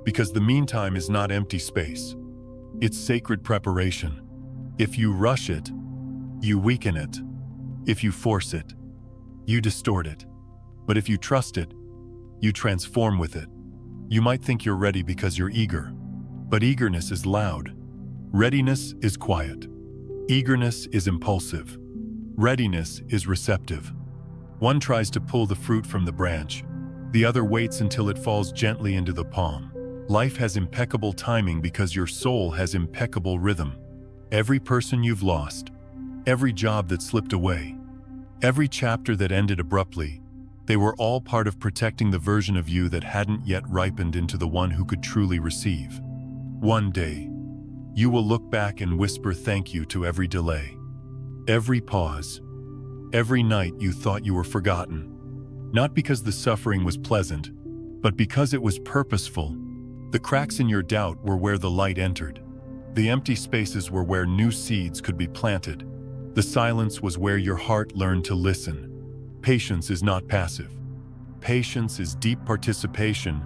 Because the meantime is not empty space. It's sacred preparation. If you rush it, you weaken it. If you force it, you distort it. But if you trust it, you transform with it. You might think you're ready because you're eager, but eagerness is loud. Readiness is quiet. Eagerness is impulsive. Readiness is receptive. One tries to pull the fruit from the branch. The other waits until it falls gently into the palm. Life has impeccable timing because your soul has impeccable rhythm. Every person you've lost, every job that slipped away, every chapter that ended abruptly, they were all part of protecting the version of you that hadn't yet ripened into the one who could truly receive. One day, you will look back and whisper thank you to every delay, every pause, every night you thought you were forgotten. Not because the suffering was pleasant, but because it was purposeful. The cracks in your doubt were where the light entered. The empty spaces were where new seeds could be planted. The silence was where your heart learned to listen. Patience is not passive. Patience is deep participation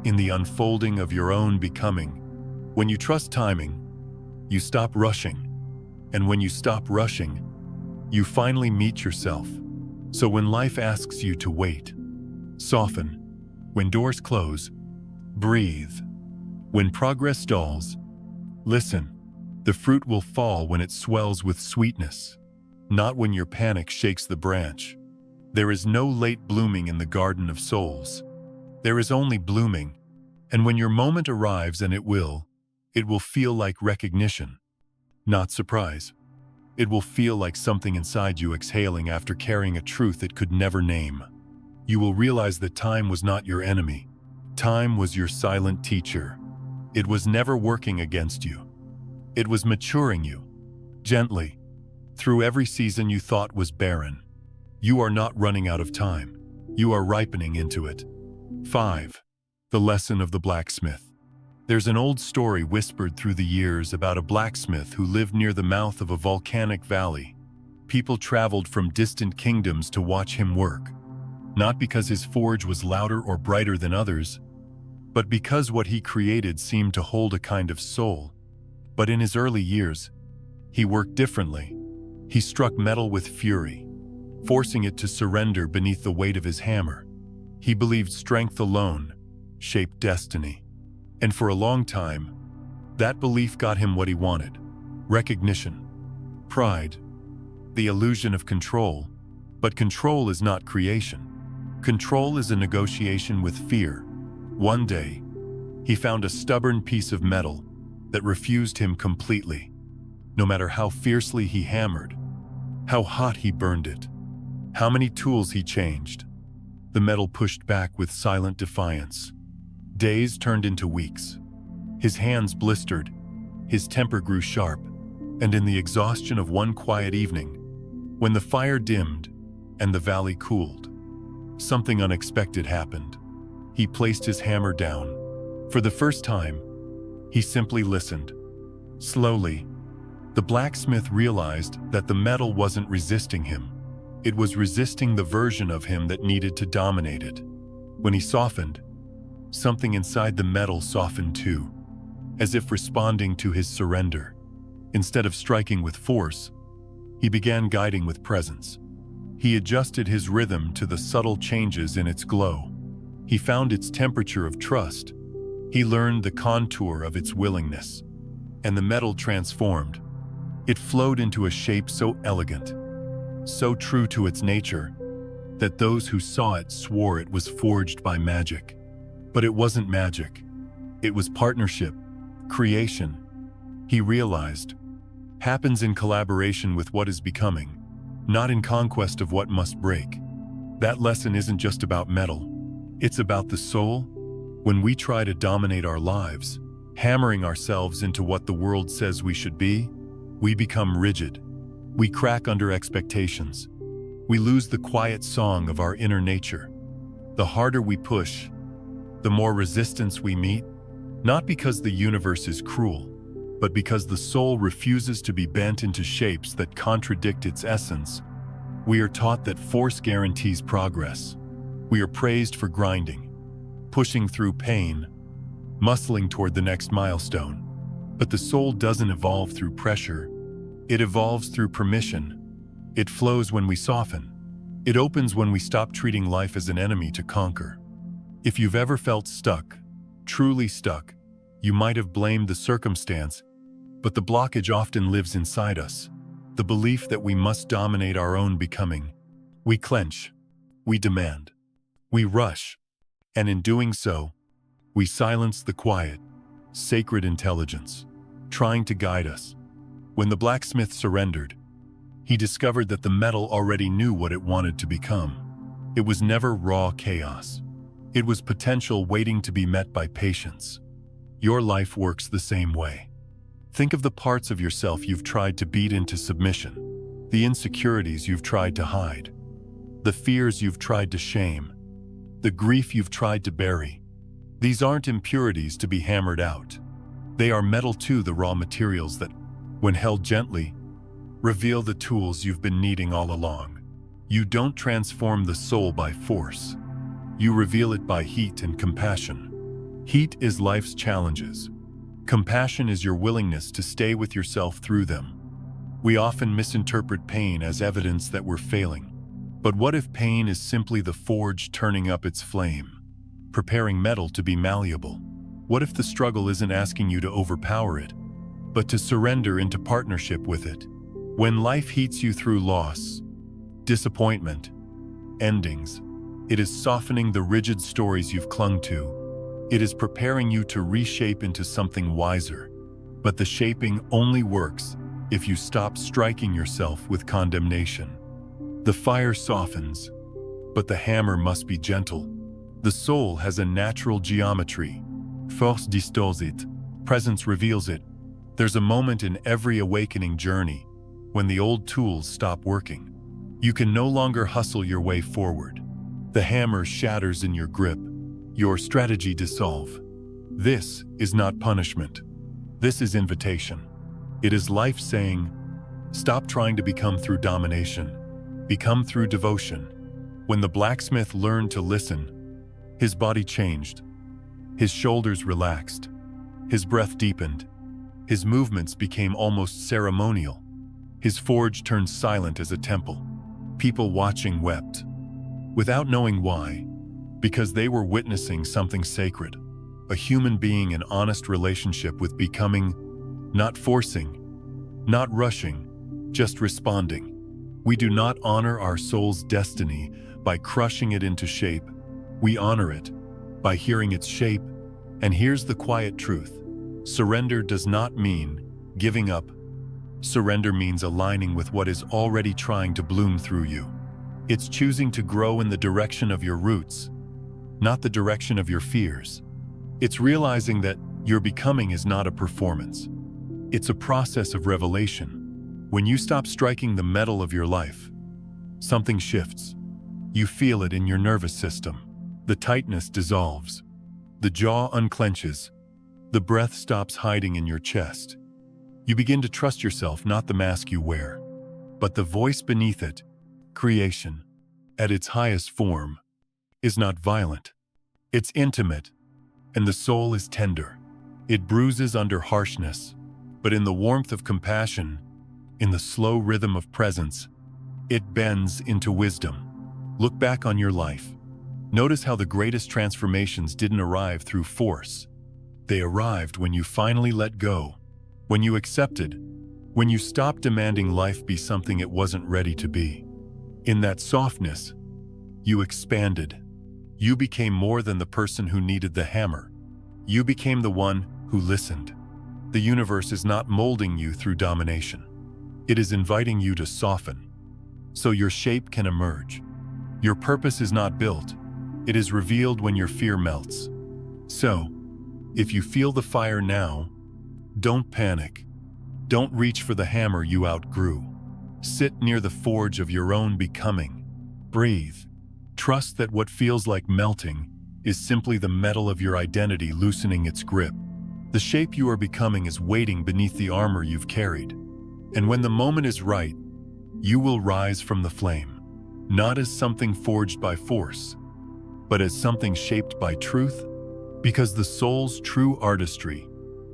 in the unfolding of your own becoming. When you trust timing, you stop rushing. And when you stop rushing, you finally meet yourself. So when life asks you to wait, soften. When doors close, Breathe. When progress stalls, listen. The fruit will fall when it swells with sweetness, not when your panic shakes the branch. There is no late blooming in the garden of souls. There is only blooming, and when your moment arrives, and it will feel like recognition, not surprise. It will feel like something inside you exhaling after carrying a truth it could never name. You will realize that time was not your enemy. Time was your silent teacher. It was never working against you. It was maturing you, gently, through every season you thought was barren. You are not running out of time. You are ripening into it. 5. The lesson of the blacksmith. There's an old story whispered through the years about a blacksmith who lived near the mouth of a volcanic valley. People traveled from distant kingdoms to watch him work, not because his forge was louder or brighter than others, but because what he created seemed to hold a kind of soul. But in his early years, he worked differently. He struck metal with fury, forcing it to surrender beneath the weight of his hammer. He believed strength alone shaped destiny. And for a long time, that belief got him what he wanted: recognition, pride, the illusion of control. But control is not creation. Control is a negotiation with fear. One day, he found a stubborn piece of metal that refused him completely. No matter how fiercely he hammered, how hot he burned it, how many tools he changed, the metal pushed back with silent defiance. Days turned into weeks. His hands blistered, his temper grew sharp, and in the exhaustion of one quiet evening, when the fire dimmed and the valley cooled, something unexpected happened. He placed his hammer down. For the first time, he simply listened. Slowly, the blacksmith realized that the metal wasn't resisting him. It was resisting the version of him that needed to dominate it. When he softened, something inside the metal softened too, as if responding to his surrender. Instead of striking with force, he began guiding with presence. He adjusted his rhythm to the subtle changes in its glow. He found its temperature of trust. He learned the contour of its willingness, and the metal transformed. It flowed into a shape so elegant, so true to its nature, that those who saw it swore it was forged by magic. But it wasn't magic. It was partnership, creation. He realized, happens in collaboration with what is becoming, not in conquest of what must break. That lesson isn't just about metal. It's about the soul. When we try to dominate our lives, hammering ourselves into what the world says we should be, we become rigid. We crack under expectations. We lose the quiet song of our inner nature. The harder we push, the more resistance we meet, not because the universe is cruel, but because the soul refuses to be bent into shapes that contradict its essence. We are taught that force guarantees progress. We are praised for grinding, pushing through pain, muscling toward the next milestone. But the soul doesn't evolve through pressure. It evolves through permission. It flows when we soften. It opens when we stop treating life as an enemy to conquer. If you've ever felt stuck, truly stuck, you might have blamed the circumstance, but the blockage often lives inside us. The belief that we must dominate our own becoming. We clench, we demand, we rush, and in doing so, we silence the quiet, sacred intelligence, trying to guide us. When the blacksmith surrendered, he discovered that the metal already knew what it wanted to become. It was never raw chaos. It was potential waiting to be met by patience. Your life works the same way. Think of the parts of yourself you've tried to beat into submission, the insecurities you've tried to hide, the fears you've tried to shame, the grief you've tried to bury. These aren't impurities to be hammered out. They are metal too, the raw materials that, when held gently, reveal the tools you've been needing all along. You don't transform the soul by force. You reveal it by heat and compassion. Heat is life's challenges. Compassion is your willingness to stay with yourself through them. We often misinterpret pain as evidence that we're failing. But what if pain is simply the forge turning up its flame, preparing metal to be malleable? What if the struggle isn't asking you to overpower it, but to surrender into partnership with it? When life heats you through loss, disappointment, endings, it is softening the rigid stories you've clung to. It is preparing you to reshape into something wiser. But the shaping only works if you stop striking yourself with condemnation. The fire softens, but the hammer must be gentle. The soul has a natural geometry. Force distorts it. Presence reveals it. There's a moment in every awakening journey when the old tools stop working. You can no longer hustle your way forward. The hammer shatters in your grip. Your strategy dissolves. This is not punishment. This is invitation. It is life saying, stop trying to become through domination. Become through devotion. When the blacksmith learned to listen, his body changed. His shoulders relaxed. His breath deepened. His movements became almost ceremonial. His forge turned silent as a temple. People watching wept, without knowing why, because they were witnessing something sacred, a human being in honest relationship with becoming, not forcing, not rushing, just responding. We do not honor our soul's destiny by crushing it into shape. We honor it by hearing its shape. And here's the quiet truth. Surrender does not mean giving up. Surrender means aligning with what is already trying to bloom through you. It's choosing to grow in the direction of your roots, not the direction of your fears. It's realizing that your becoming is not a performance. It's a process of revelation. When you stop striking the metal of your life, something shifts. You feel it in your nervous system. The tightness dissolves. The jaw unclenches. The breath stops hiding in your chest. You begin to trust yourself, not the mask you wear, but the voice beneath it. Creation, at its highest form, is not violent. It's intimate, and the soul is tender. It bruises under harshness, but in the warmth of compassion, in the slow rhythm of presence, it bends into wisdom. Look back on your life. Notice how the greatest transformations didn't arrive through force. They arrived when you finally let go. When you accepted, when you stopped demanding life be something it wasn't ready to be. In that softness, you expanded. You became more than the person who needed the hammer. You became the one who listened. The universe is not molding you through domination. It is inviting you to soften, so your shape can emerge. Your purpose is not built. It is revealed when your fear melts. So, if you feel the fire now, don't panic. Don't reach for the hammer you outgrew. Sit near the forge of your own becoming. Breathe. Trust that what feels like melting is simply the metal of your identity loosening its grip. The shape you are becoming is waiting beneath the armor you've carried. And when the moment is right, you will rise from the flame, not as something forged by force, but as something shaped by truth, because the soul's true artistry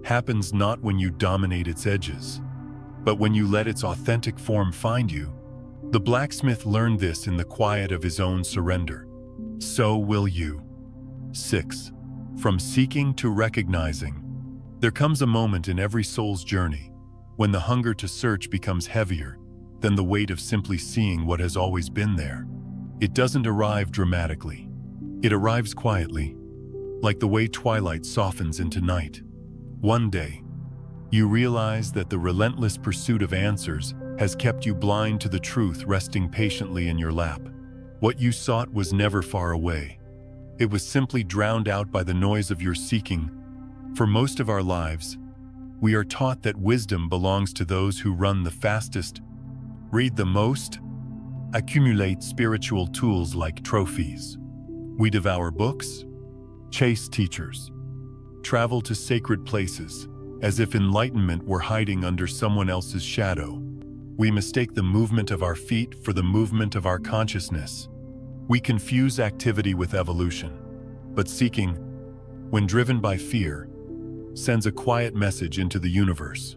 happens not when you dominate its edges, but when you let its authentic form find you. The blacksmith learned this in the quiet of his own surrender. So will you. 6. From seeking to recognizing. There comes a moment in every soul's journey when the hunger to search becomes heavier than the weight of simply seeing what has always been there. It doesn't arrive dramatically. It arrives quietly, like the way twilight softens into night. One day, you realize that the relentless pursuit of answers has kept you blind to the truth resting patiently in your lap. What you sought was never far away. It was simply drowned out by the noise of your seeking. For most of our lives, we are taught that wisdom belongs to those who run the fastest, read the most, accumulate spiritual tools like trophies. We devour books, chase teachers, travel to sacred places, as if enlightenment were hiding under someone else's shadow. We mistake the movement of our feet for the movement of our consciousness. We confuse activity with evolution. But seeking, when driven by fear, sends a quiet message into the universe.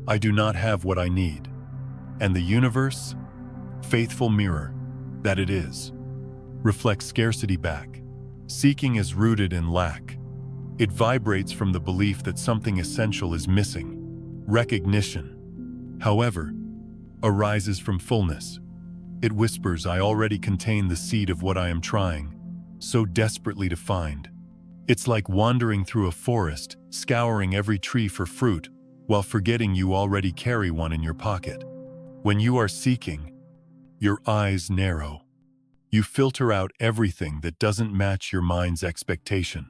I do not have what I need. And the universe, faithful mirror that it is, reflects scarcity back. Seeking is rooted in lack. It vibrates from the belief that something essential is missing. Recognition, however, arises from fullness. It whispers, I already contain the seed of what I am trying so desperately to find. It's like wandering through a forest, scouring every tree for fruit, while forgetting you already carry one in your pocket. When you are seeking, your eyes narrow. You filter out everything that doesn't match your mind's expectation.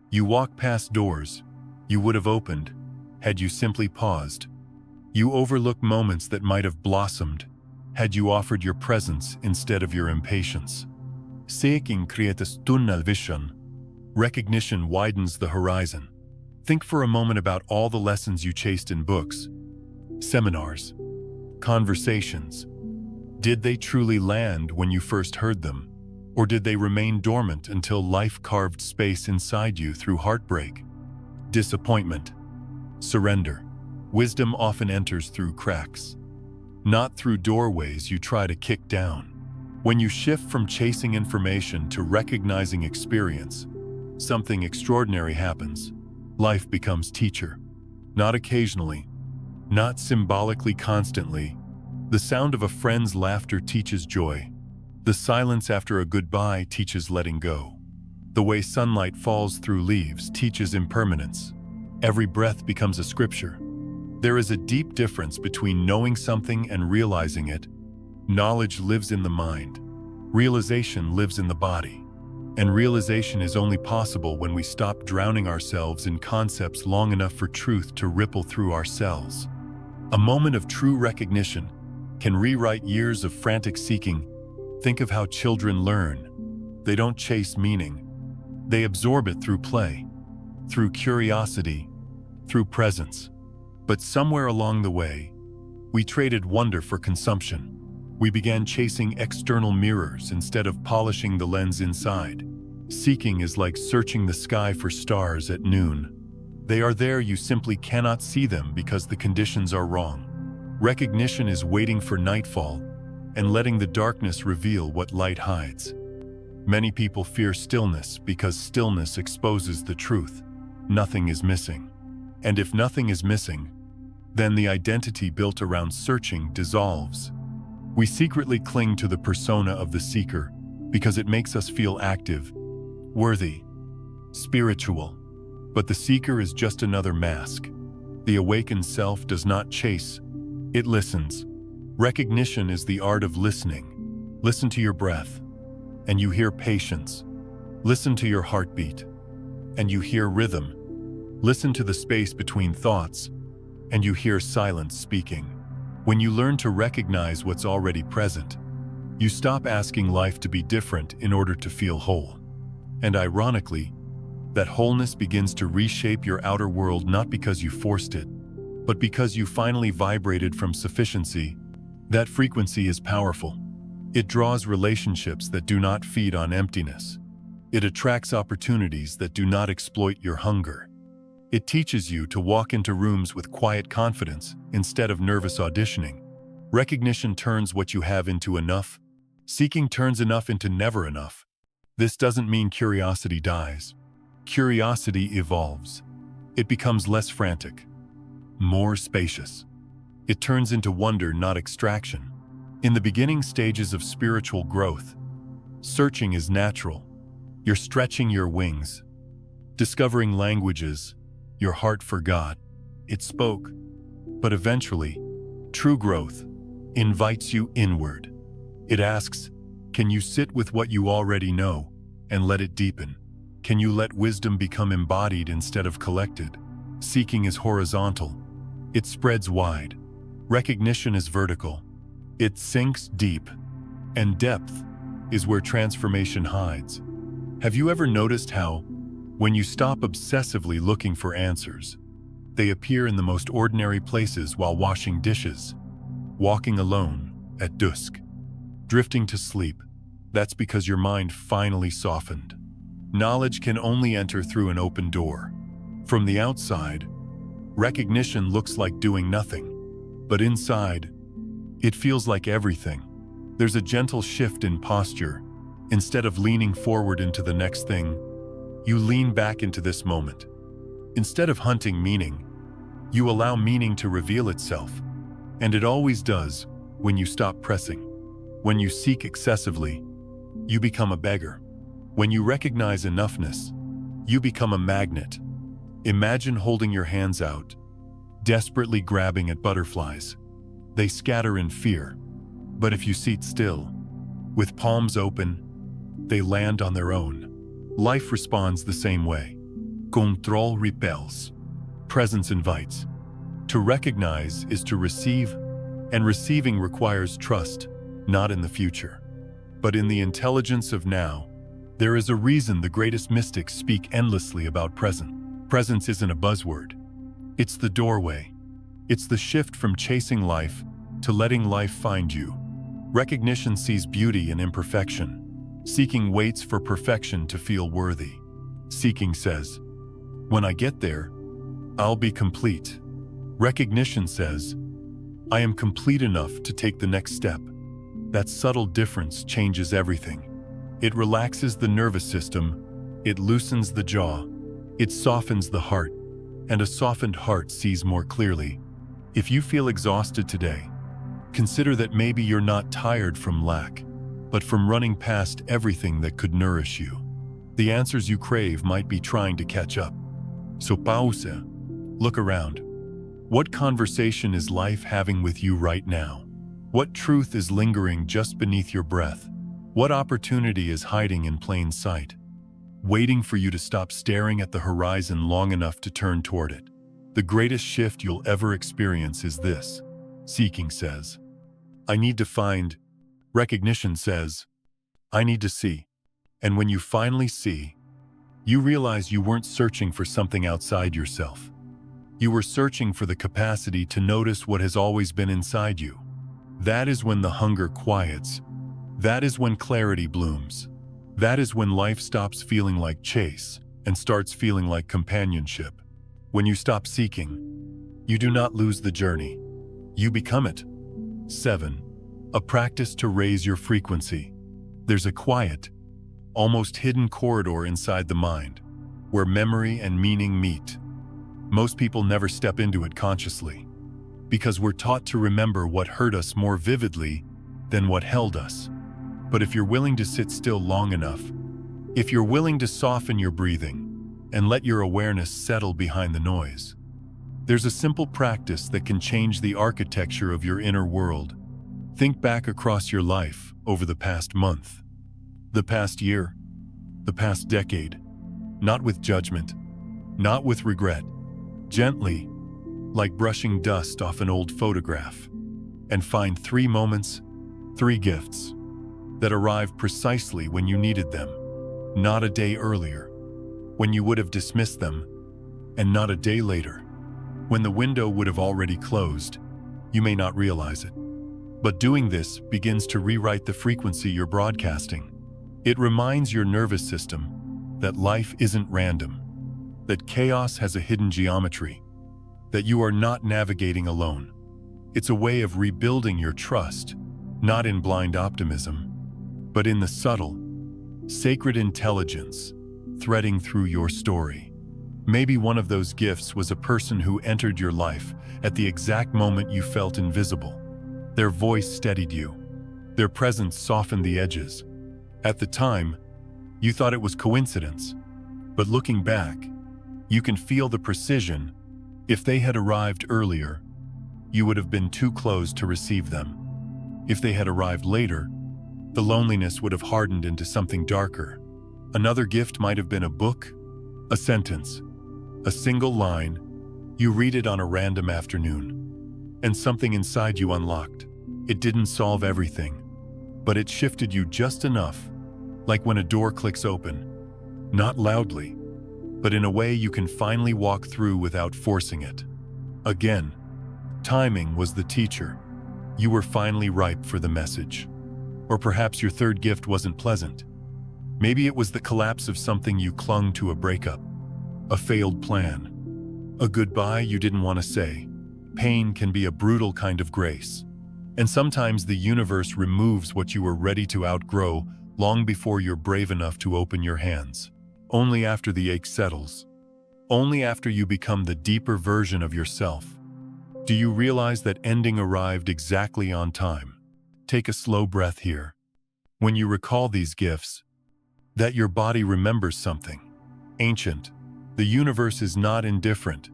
You walk past doors you would have opened had you simply paused. You overlook moments that might have blossomed had you offered your presence instead of your impatience. Seeking creates tunnel vision. Recognition widens the horizon. Think for a moment about all the lessons you chased in books, seminars, conversations. Did they truly land when you first heard them? Or did they remain dormant until life carved space inside you through heartbreak, disappointment, surrender? Wisdom often enters through cracks, not through doorways you try to kick down. When you shift from chasing information to recognizing experience, something extraordinary happens. Life becomes teacher. Not occasionally, not symbolically constantly. The sound of a friend's laughter teaches joy. The silence after a goodbye teaches letting go. The way sunlight falls through leaves teaches impermanence. Every breath becomes a scripture. There is a deep difference between knowing something and realizing it. Knowledge lives in the mind. Realization lives in the body. And realization is only possible when we stop drowning ourselves in concepts long enough for truth to ripple through our cells. A moment of true recognition can rewrite years of frantic seeking. Think of how children learn. They don't chase meaning. They absorb it through play, through curiosity, through presence. But somewhere along the way, we traded wonder for consumption. We began chasing external mirrors instead of polishing the lens inside. Seeking is like searching the sky for stars at noon. They are there, you simply cannot see them because the conditions are wrong. Recognition is waiting for nightfall and letting the darkness reveal what light hides. Many people fear stillness because stillness exposes the truth. Nothing is missing. And if nothing is missing, then the identity built around searching dissolves. We secretly cling to the persona of the seeker because it makes us feel active, worthy, spiritual. But the seeker is just another mask. The awakened self does not chase, it listens. Recognition is the art of listening. Listen to your breath, and you hear patience. Listen to your heartbeat, and you hear rhythm. Listen to the space between thoughts, and you hear silence speaking. When you learn to recognize what's already present, you stop asking life to be different in order to feel whole. And ironically, that wholeness begins to reshape your outer world not because you forced it, but because you finally vibrated from sufficiency. That frequency is powerful. It draws relationships that do not feed on emptiness. It attracts opportunities that do not exploit your hunger. It teaches you to walk into rooms with quiet confidence instead of nervous auditioning. Recognition turns what you have into enough. Seeking turns enough into never enough. This doesn't mean curiosity dies. Curiosity evolves. It becomes less frantic, more spacious. It turns into wonder, not extraction. In the beginning stages of spiritual growth, searching is natural. You're stretching your wings, discovering languages your heart forgot. It spoke, but eventually, true growth invites you inward. It asks, can you sit with what you already know and let it deepen? Can you let wisdom become embodied instead of collected? Seeking is horizontal. It spreads wide. Recognition is vertical. It sinks deep. And depth is where transformation hides. Have you ever noticed how, when you stop obsessively looking for answers, they appear in the most ordinary places while washing dishes, walking alone at dusk, drifting to sleep? That's because your mind finally softened. Knowledge can only enter through an open door. From the outside, recognition looks like doing nothing. But inside, it feels like everything. There's a gentle shift in posture. Instead of leaning forward into the next thing, You lean back into this moment. Instead of hunting meaning, you allow meaning to reveal itself. And it always does when you stop pressing. When you seek excessively, you become a beggar. When you recognize enoughness, you become a magnet. Imagine holding your hands out, desperately grabbing at butterflies. They scatter in fear. But if you sit still, with palms open, they land on their own. Life responds the same way. Control repels. Presence invites. To recognize is to receive, and receiving requires trust, not in the future, but in the intelligence of now. There is a reason the greatest mystics speak endlessly about present. Presence isn't a buzzword. It's the doorway. It's the shift from chasing life to letting life find you. Recognition sees beauty in imperfection. Seeking waits for perfection to feel worthy. Seeking says, when I get there, I'll be complete. Recognition says, I am complete enough to take the next step. That subtle difference changes everything. It relaxes the nervous system, it loosens the jaw, it softens the heart, and a softened heart sees more clearly. If you feel exhausted today, consider that maybe you're not tired from lack, but from running past everything that could nourish you. The answers you crave might be trying to catch up. So pause. Look around. What conversation is life having with you right now? What truth is lingering just beneath your breath? What opportunity is hiding in plain sight, waiting for you to stop staring at the horizon long enough to turn toward it? The greatest shift you'll ever experience is this. Seeking says, I need to find. Recognition says, I need to see. And when you finally see, you realize you weren't searching for something outside yourself. You were searching for the capacity to notice what has always been inside you. That is when the hunger quiets. That is when clarity blooms. That is when life stops feeling like chase and starts feeling like companionship. When you stop seeking, you do not lose the journey. You become it. 7. A practice to raise your frequency. There's a quiet, almost hidden corridor inside the mind, where memory and meaning meet. Most people never step into it consciously, because we're taught to remember what hurt us more vividly than what held us. But if you're willing to sit still long enough, if you're willing to soften your breathing and let your awareness settle behind the noise, there's a simple practice that can change the architecture of your inner world. Think back across your life over the past month, the past year, the past decade, not with judgment, not with regret, gently, like brushing dust off an old photograph, and find 3 moments, 3 gifts that arrived precisely when you needed them, not a day earlier, when you would have dismissed them, and not a day later, when the window would have already closed. You may not realize it, but doing this begins to rewrite the frequency you're broadcasting. It reminds your nervous system that life isn't random, that chaos has a hidden geometry, that you are not navigating alone. It's a way of rebuilding your trust, not in blind optimism, but in the subtle, sacred intelligence threading through your story. Maybe one of those gifts was a person who entered your life at the exact moment you felt invisible. Their voice steadied you. Their presence softened the edges. At the time, you thought it was coincidence, but looking back, you can feel the precision. If they had arrived earlier, you would have been too close to receive them. If they had arrived later, the loneliness would have hardened into something darker. Another gift might have been a book, a sentence, a single line. You read it on a random afternoon, and something inside you unlocked. It didn't solve everything, but it shifted you just enough, like when a door clicks open, not loudly, but in a way you can finally walk through without forcing it. Again, timing was the teacher. You were finally ripe for the message. Or perhaps your third gift wasn't pleasant. Maybe it was the collapse of something you clung to, a breakup, a failed plan, a goodbye you didn't want to say. Pain can be a brutal kind of grace. And sometimes the universe removes what you were ready to outgrow long before you're brave enough to open your hands. only after the ache settles, only after you become the deeper version of yourself. Do you realize that ending arrived exactly on time? Take a slow breath here. When you recall these gifts, that your body remembers something ancient. The universe is not indifferent.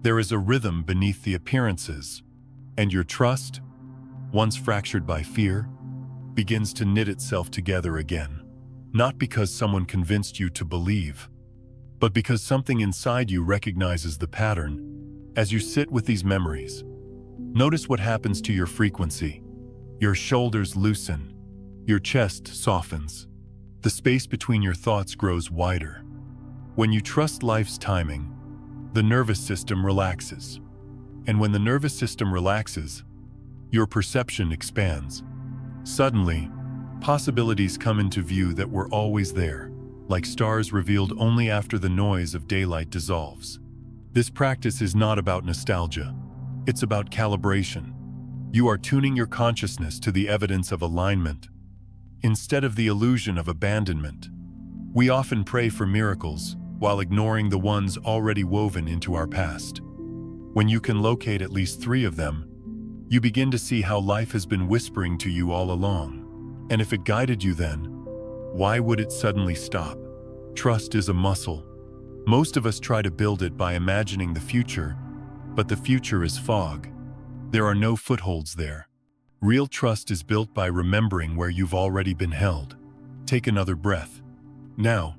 There is a rhythm beneath the appearances, and your trust, once fractured by fear, begins to knit itself together again. Not because someone convinced you to believe, but because something inside you recognizes the pattern. As you sit with these memories, notice what happens to your frequency. Your shoulders loosen, your chest softens, the space between your thoughts grows wider. When you trust life's timing, the nervous system relaxes. And when the nervous system relaxes, your perception expands. Suddenly, possibilities come into view that were always there, like stars revealed only after the noise of daylight dissolves. This practice is not about nostalgia. It's about calibration. You are tuning your consciousness to the evidence of alignment, instead of the illusion of abandonment. We often pray for miracles while ignoring the ones already woven into our past. When you can locate at least 3 of them, you begin to see how life has been whispering to you all along. And if it guided you then, why would it suddenly stop? Trust is a muscle. Most of us try to build it by imagining the future, but the future is fog. There are no footholds there. Real trust is built by remembering where you've already been held. Take another breath. Now,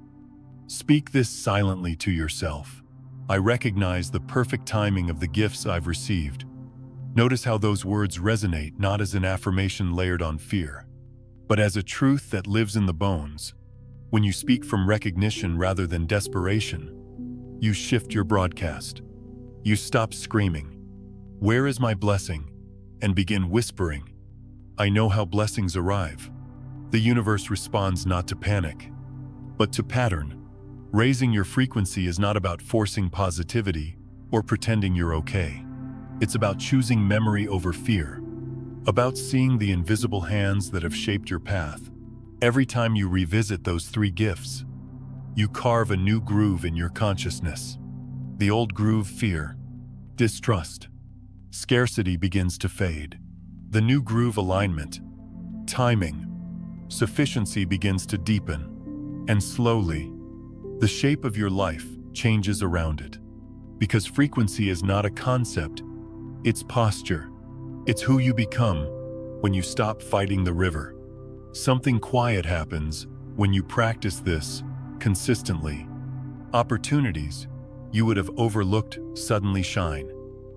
speak this silently to yourself. I recognize the perfect timing of the gifts I've received. Notice how those words resonate not as an affirmation layered on fear, but as a truth that lives in the bones. When you speak from recognition rather than desperation, you shift your broadcast. You stop screaming, "Where is my blessing?" and begin whispering, "I know how blessings arrive." The universe responds not to panic, but to pattern. Raising your frequency is not about forcing positivity or pretending you're okay. It's about choosing memory over fear, about seeing the invisible hands that have shaped your path. Every time you revisit those 3 gifts, you carve a new groove in your consciousness. The old groove, fear, distrust, scarcity, begins to fade. The new groove, alignment, timing, sufficiency, begins to deepen. And slowly, the shape of your life changes around it. Because frequency is not a concept, it's posture. It's who you become when you stop fighting the river. Something quiet happens when you practice this consistently. Opportunities you would have overlooked suddenly shine.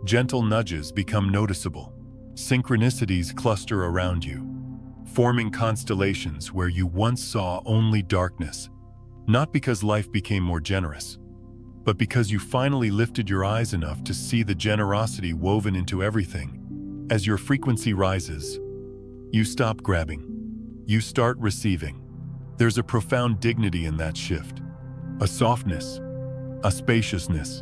Gentle nudges become noticeable. Synchronicities cluster around you, forming constellations where you once saw only darkness. Not because life became more generous, but because you finally lifted your eyes enough to see the generosity woven into everything. As your frequency rises, you stop grabbing. You start receiving. There's a profound dignity in that shift, a softness, a spaciousness.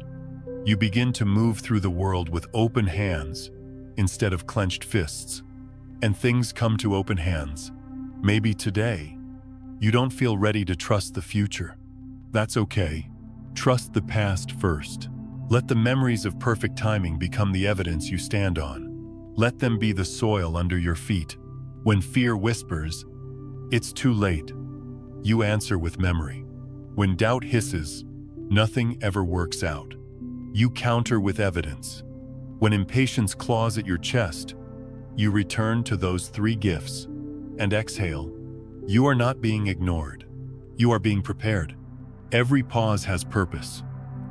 You begin to move through the world with open hands instead of clenched fists. And things come to open hands. Maybe today, you don't feel ready to trust the future. That's okay. Trust the past first. Let the memories of perfect timing become the evidence you stand on. Let them be the soil under your feet. When fear whispers, "It's too late," you answer with memory. When doubt hisses, "Nothing ever works out," you counter with evidence. When impatience claws at your chest, you return to those 3 gifts and exhale. You are not being ignored. You are being prepared. Every pause has purpose.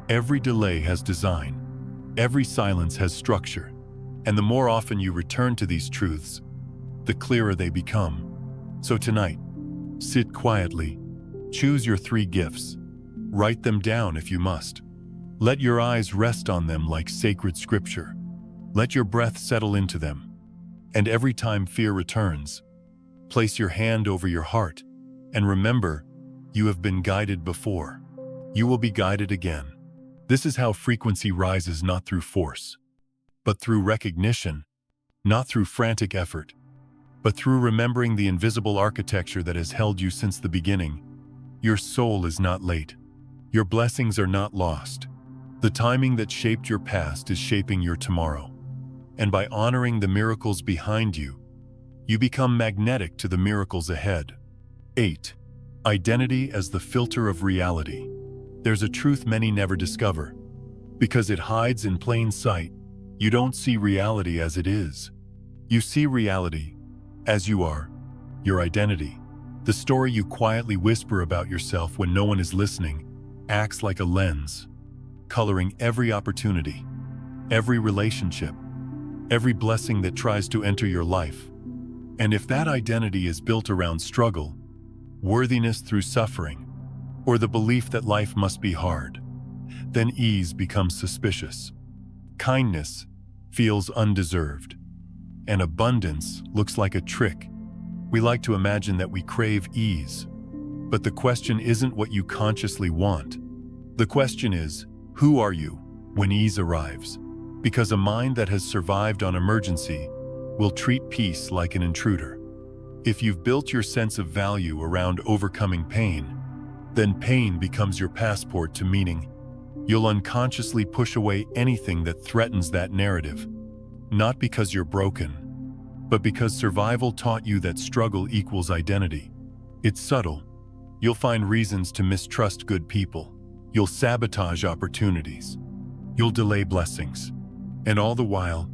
Every delay has design. Every silence has structure. And the more often you return to these truths, the clearer they become. So tonight, sit quietly. Choose your 3 gifts. Write them down if you must. Let your eyes rest on them like sacred scripture. Let your breath settle into them. And every time fear returns, place your hand over your heart and remember, you have been guided before. You will be guided again. This is how frequency rises, not through force, but through recognition, not through frantic effort, but through remembering the invisible architecture that has held you since the beginning. Your soul is not late. Your blessings are not lost. The timing that shaped your past is shaping your tomorrow. And by honoring the miracles behind you, you become magnetic to the miracles ahead. 8. Identity as the filter of reality. There's a truth many never discover. Because it hides in plain sight, you don't see reality as it is. You see reality as you are, your identity. The story you quietly whisper about yourself when no one is listening acts like a lens, coloring every opportunity, every relationship, every blessing that tries to enter your life. And if that identity is built around struggle, worthiness through suffering, or the belief that life must be hard, then ease becomes suspicious. Kindness feels undeserved, and abundance looks like a trick. We like to imagine that we crave ease, but the question isn't what you consciously want. The question is, who are you when ease arrives? Because a mind that has survived on emergency will treat peace like an intruder. If you've built your sense of value around overcoming pain, then pain becomes your passport to meaning. You'll unconsciously push away anything that threatens that narrative, not because you're broken, but because survival taught you that struggle equals identity. It's subtle. You'll find reasons to mistrust good people. You'll sabotage opportunities. You'll delay blessings. And all the while,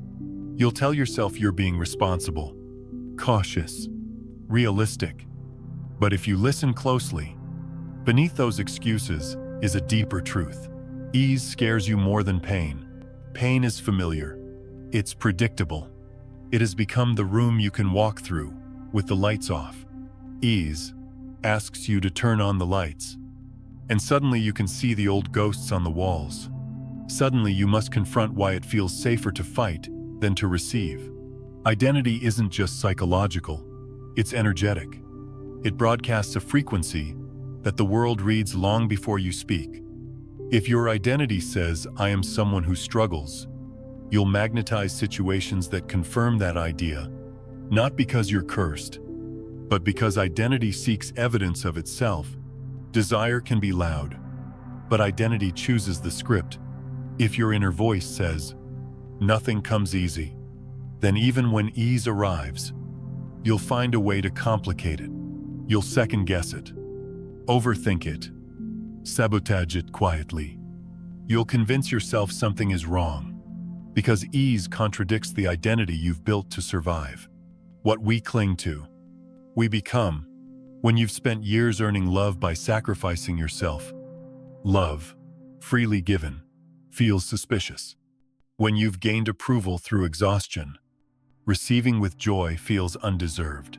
you'll tell yourself you're being responsible, cautious, realistic. But if you listen closely, beneath those excuses is a deeper truth. Ease scares you more than pain. Pain is familiar. It's predictable. It has become the room you can walk through with the lights off. Ease asks you to turn on the lights, and suddenly you can see the old ghosts on the walls. Suddenly you must confront why it feels safer to fight than to receive. Identity isn't just psychological, it's energetic. It broadcasts a frequency that the world reads long before you speak. If your identity says, "I am someone who struggles," you'll magnetize situations that confirm that idea, not because you're cursed, but because identity seeks evidence of itself. Desire can be loud, but identity chooses the script. If your inner voice says, "Nothing comes easy," then even when ease arrives, you'll find a way to complicate it. You'll second-guess it, overthink it, sabotage it quietly. You'll convince yourself something is wrong, because ease contradicts the identity you've built to survive. What we cling to, we become. When you've spent years earning love by sacrificing yourself, love, freely given, feels suspicious. When you've gained approval through exhaustion, receiving with joy feels undeserved.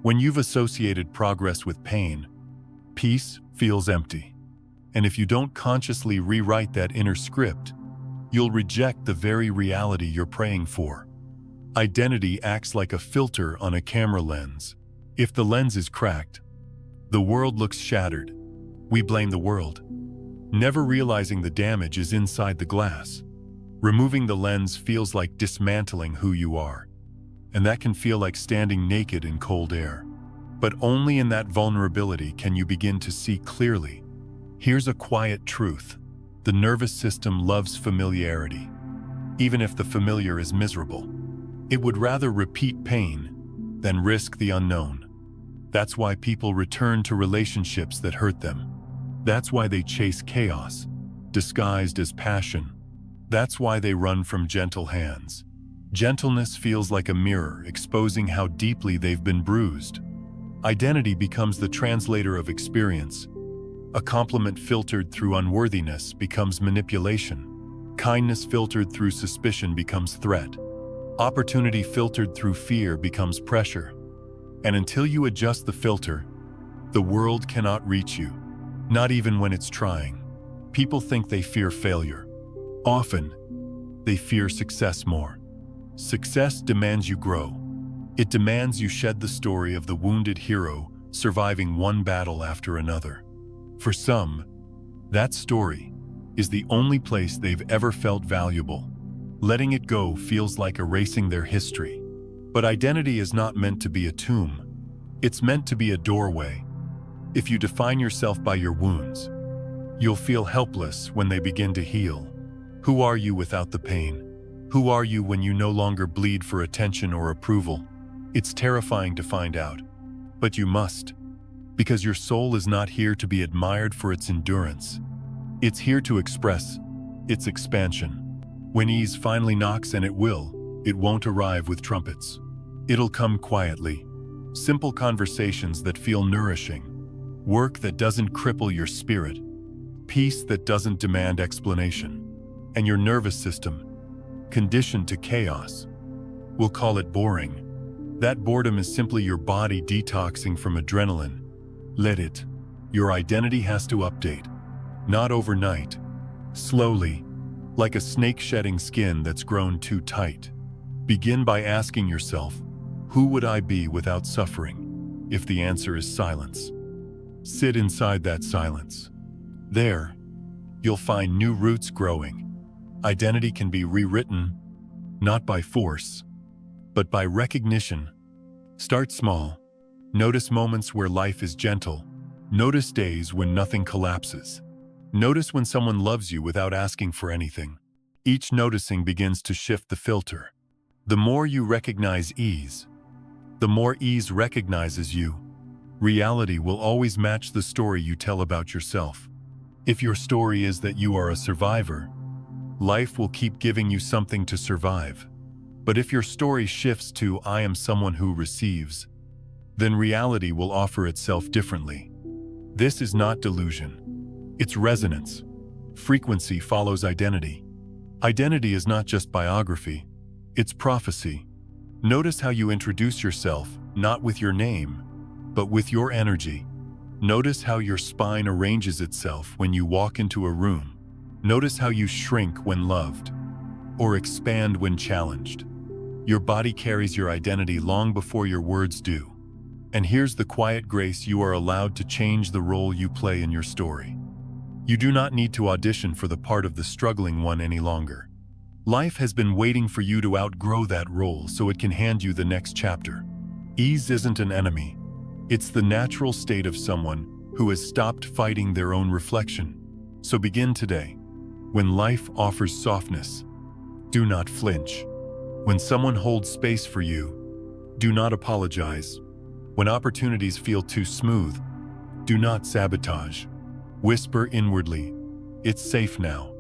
When you've associated progress with pain, peace feels empty. And if you don't consciously rewrite that inner script, you'll reject the very reality you're praying for. Identity acts like a filter on a camera lens. If the lens is cracked, the world looks shattered. We blame the world, never realizing the damage is inside the glass. Removing the lens feels like dismantling who you are, and that can feel like standing naked in cold air. But only in that vulnerability can you begin to see clearly. Here's a quiet truth. The nervous system loves familiarity. Even if the familiar is miserable, it would rather repeat pain than risk the unknown. That's why people return to relationships that hurt them. That's why they chase chaos, disguised as passion. That's why they run from gentle hands. Gentleness feels like a mirror, exposing how deeply they've been bruised. Identity becomes the translator of experience. A compliment filtered through unworthiness becomes manipulation. Kindness filtered through suspicion becomes threat. Opportunity filtered through fear becomes pressure. And until you adjust the filter, the world cannot reach you, not even when it's trying. People think they fear failure. Often, they fear success more. Success demands you grow. It demands you shed the story of the wounded hero surviving one battle after another. For some, that story is the only place they've ever felt valuable. Letting it go feels like erasing their history. But identity is not meant to be a tomb. It's meant to be a doorway. If you define yourself by your wounds, You'll feel helpless when they begin to heal. Who are you without the pain? Who are you when you no longer bleed for attention or approval? It's terrifying to find out. But you must. Because your soul is not here to be admired for its endurance. It's here to express its expansion. When ease finally knocks, and it won't arrive with trumpets. It'll come quietly. Simple conversations that feel nourishing. Work that doesn't cripple your spirit. Peace that doesn't demand explanation. And your nervous system, conditioned to chaos, we'll call it boring. That boredom is simply your body detoxing from adrenaline. Let it. Your identity has to update. Not overnight. Slowly, like a snake shedding skin that's grown too tight. Begin by asking yourself, who would I be without suffering? If the answer is silence, sit inside that silence. There, you'll find new roots growing. Identity can be rewritten, not by force, but by recognition. Start small. Notice moments where life is gentle. Notice days when nothing collapses. Notice when someone loves you without asking for anything. Each noticing begins to shift the filter. The more you recognize ease, the more ease recognizes you. Reality will always match the story you tell about yourself. If your story is that you are a survivor, life will keep giving you something to survive. But if your story shifts to I am someone who receives, then reality will offer itself differently. This is not delusion. It's resonance. Frequency follows identity. Identity is not just biography, it's prophecy. Notice how you introduce yourself, not with your name, but with your energy. Notice how your spine arranges itself when you walk into a room. Notice how you shrink when loved, or expand when challenged. Your body carries your identity long before your words do. And here's the quiet grace: you are allowed to change the role you play in your story. You do not need to audition for the part of the struggling one any longer. Life has been waiting for you to outgrow that role so it can hand you the next chapter. Ease isn't an enemy. It's the natural state of someone who has stopped fighting their own reflection. So begin today. When life offers softness, do not flinch. When someone holds space for you, do not apologize. When opportunities feel too smooth, do not sabotage. Whisper inwardly, it's safe now.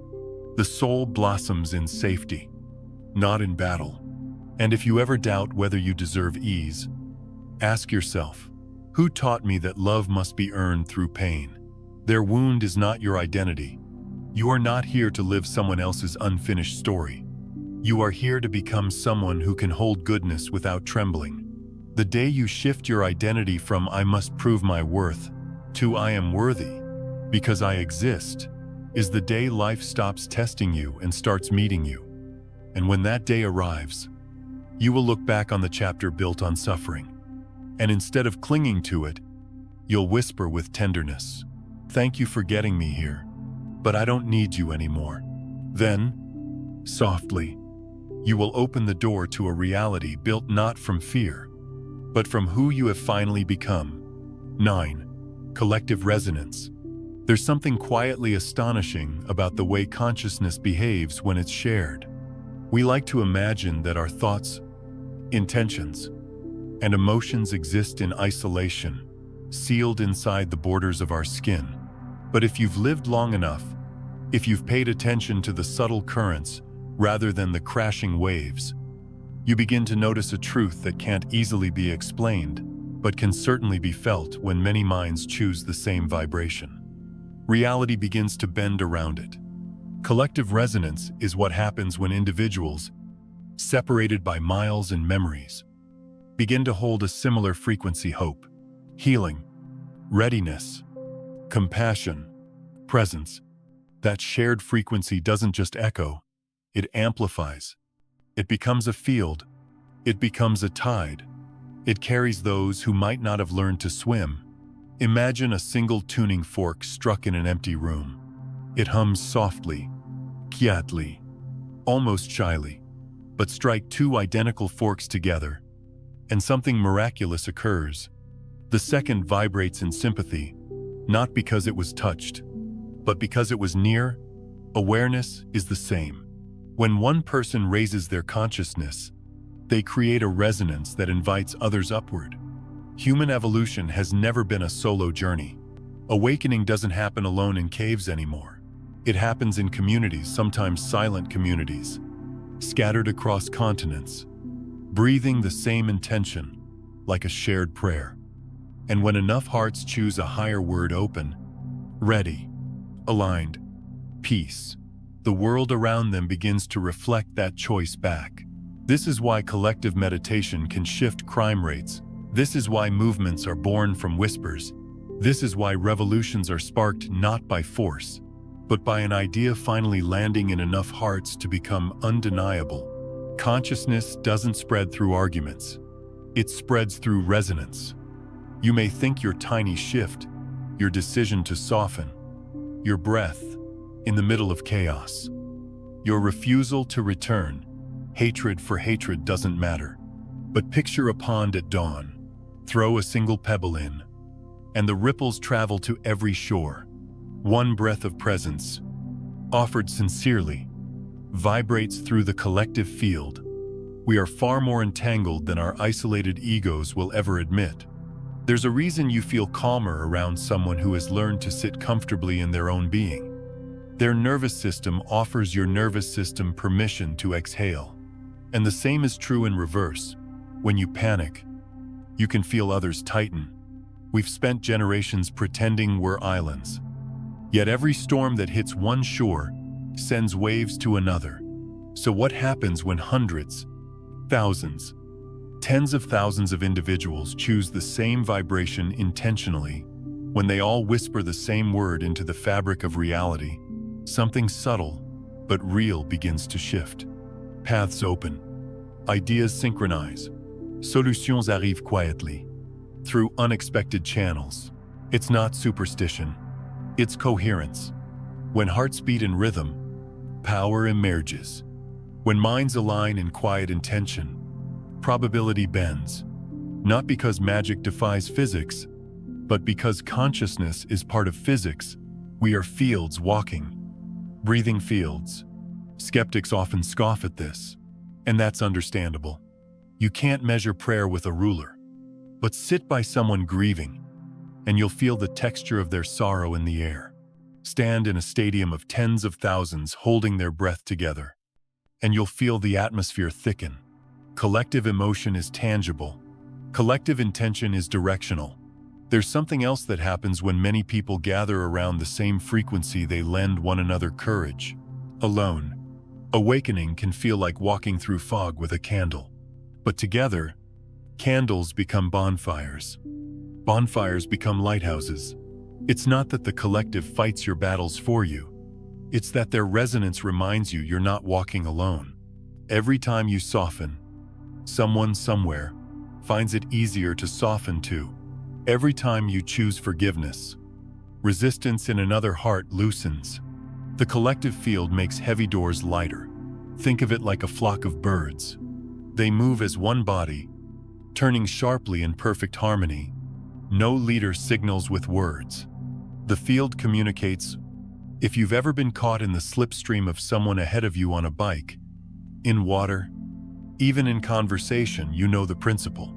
The soul blossoms in safety, not in battle. And if you ever doubt whether you deserve ease, ask yourself, who taught me that love must be earned through pain? Their wound is not your identity. You are not here to live someone else's unfinished story. You are here to become someone who can hold goodness without trembling. The day you shift your identity from I must prove my worth to I am worthy because I exist, is the day life stops testing you and starts meeting you. And when that day arrives, you will look back on the chapter built on suffering. And instead of clinging to it, you'll whisper with tenderness, thank you for getting me here, but I don't need you anymore. Then, softly, you will open the door to a reality built not from fear, but from who you have finally become. 9. Collective resonance. There's something quietly astonishing about the way consciousness behaves when it's shared. We like to imagine that our thoughts, intentions, and emotions exist in isolation, sealed inside the borders of our skin. But if you've lived long enough, if you've paid attention to the subtle currents rather than the crashing waves, you begin to notice a truth that can't easily be explained, but can certainly be felt when many minds choose the same vibration. Reality begins to bend around it. Collective resonance is what happens when individuals, separated by miles and memories, begin to hold a similar frequency: hope, healing, readiness, compassion, presence. That shared frequency doesn't just echo, it amplifies. It becomes a field. It becomes a tide. It carries those who might not have learned to swim. Imagine a single tuning fork struck in an empty room. It hums softly, quietly, almost shyly. But strike two identical forks together, and something miraculous occurs. The second vibrates in sympathy, not because it was touched, but because it was near, awareness is the same. When one person raises their consciousness, they create a resonance that invites others upward. Human evolution has never been a solo journey. Awakening doesn't happen alone in caves anymore. It happens in communities, sometimes silent communities, scattered across continents, breathing the same intention, like a shared prayer. And when enough hearts choose a higher word, open, ready, aligned, peace, the world around them begins to reflect that choice back. This is why collective meditation can shift crime rates. This is why movements are born from whispers. This is why revolutions are sparked not by force, but by an idea finally landing in enough hearts to become undeniable. Consciousness doesn't spread through arguments. It spreads through resonance. You may think your tiny shift, your decision to soften, your breath in the middle of chaos, your refusal to return, hatred for hatred doesn't matter. But picture a pond at dawn. Throw a single pebble in, and the ripples travel to every shore. One breath of presence, offered sincerely, vibrates through the collective field. We are far more entangled than our isolated egos will ever admit. There's a reason you feel calmer around someone who has learned to sit comfortably in their own being. Their nervous system offers your nervous system permission to exhale. And the same is true in reverse. When you panic, you can feel others tighten. We've spent generations pretending we're islands. Yet every storm that hits one shore sends waves to another. So what happens when hundreds, thousands, tens of thousands of individuals choose the same vibration intentionally? When they all whisper the same word into the fabric of reality, something subtle but real begins to shift. Paths open. Ideas synchronize. Solutions arrivent quietly, through unexpected channels. It's not superstition. It's coherence. When hearts beat in rhythm, power emerges. When minds align in quiet intention, probability bends. Not because magic defies physics, but because consciousness is part of physics. We are fields walking, breathing fields. Skeptics often scoff at this, and that's understandable. You can't measure prayer with a ruler. But sit by someone grieving, and you'll feel the texture of their sorrow in the air. Stand in a stadium of tens of thousands holding their breath together, and you'll feel the atmosphere thicken. Collective emotion is tangible. Collective intention is directional. There's something else that happens when many people gather around the same frequency. They lend one another courage. Alone, awakening can feel like walking through fog with a candle. But together, candles become bonfires. Bonfires become lighthouses. It's not that the collective fights your battles for you. It's that their resonance reminds you you're not walking alone. Every time you soften, someone somewhere finds it easier to soften too. Every time you choose forgiveness, resistance in another heart loosens. The collective field makes heavy doors lighter. Think of it like a flock of birds. They move as one body, turning sharply in perfect harmony. No leader signals with words. The field communicates. If you've ever been caught in the slipstream of someone ahead of you on a bike, in water, even in conversation, you know the principle.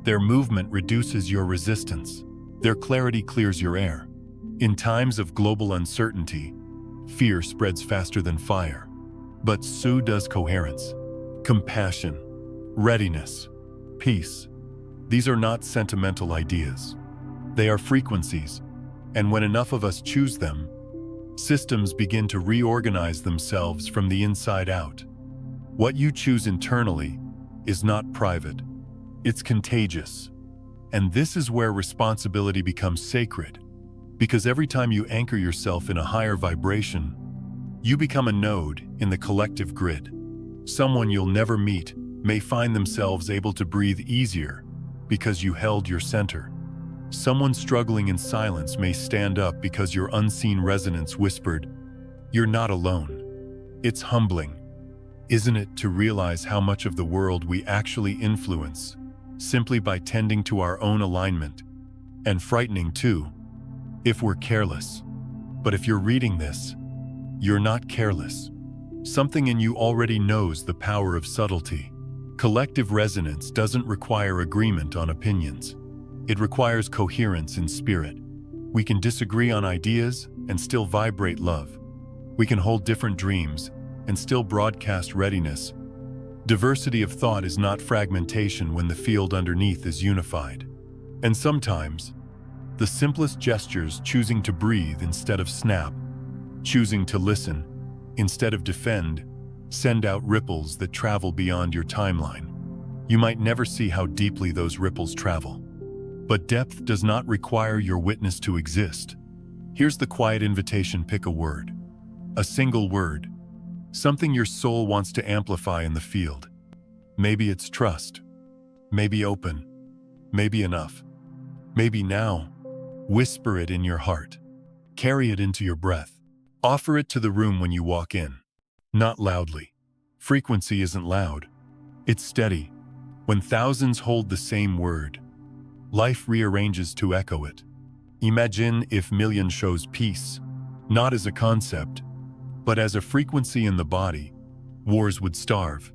Their movement reduces your resistance. Their clarity clears your air. In times of global uncertainty, fear spreads faster than fire. But so does coherence, compassion, readiness, peace. These are not sentimental ideas. They are frequencies, and when enough of us choose them, systems begin to reorganize themselves from the inside out. What you choose internally is not private. It's contagious. And this is where responsibility becomes sacred. Because every time you anchor yourself in a higher vibration, you become a node in the collective grid. Someone you'll never meet may find themselves able to breathe easier because you held your center. Someone struggling in silence may stand up because your unseen resonance whispered, "You're not alone." It's humbling, isn't it, to realize how much of the world we actually influence simply by tending to our own alignment, and frightening too, if we're careless. But if you're reading this, you're not careless. Something in you already knows the power of subtlety. Collective resonance doesn't require agreement on opinions. It requires coherence in spirit. We can disagree on ideas and still vibrate love. We can hold different dreams and still broadcast readiness. Diversity of thought is not fragmentation when the field underneath is unified. And sometimes, the simplest gestures, choosing to breathe instead of snap, choosing to listen instead of defend, send out ripples that travel beyond your timeline. You might never see how deeply those ripples travel. But depth does not require your witness to exist. Here's the quiet invitation: pick a word. A single word. Something your soul wants to amplify in the field. Maybe it's trust. Maybe open. Maybe enough. Maybe now. Whisper it in your heart. Carry it into your breath. Offer it to the room when you walk in. Not loudly. Frequency isn't loud. It's steady. When thousands hold the same word, life rearranges to echo it. Imagine if millions chose peace, not as a concept, but as a frequency in the body, wars would starve.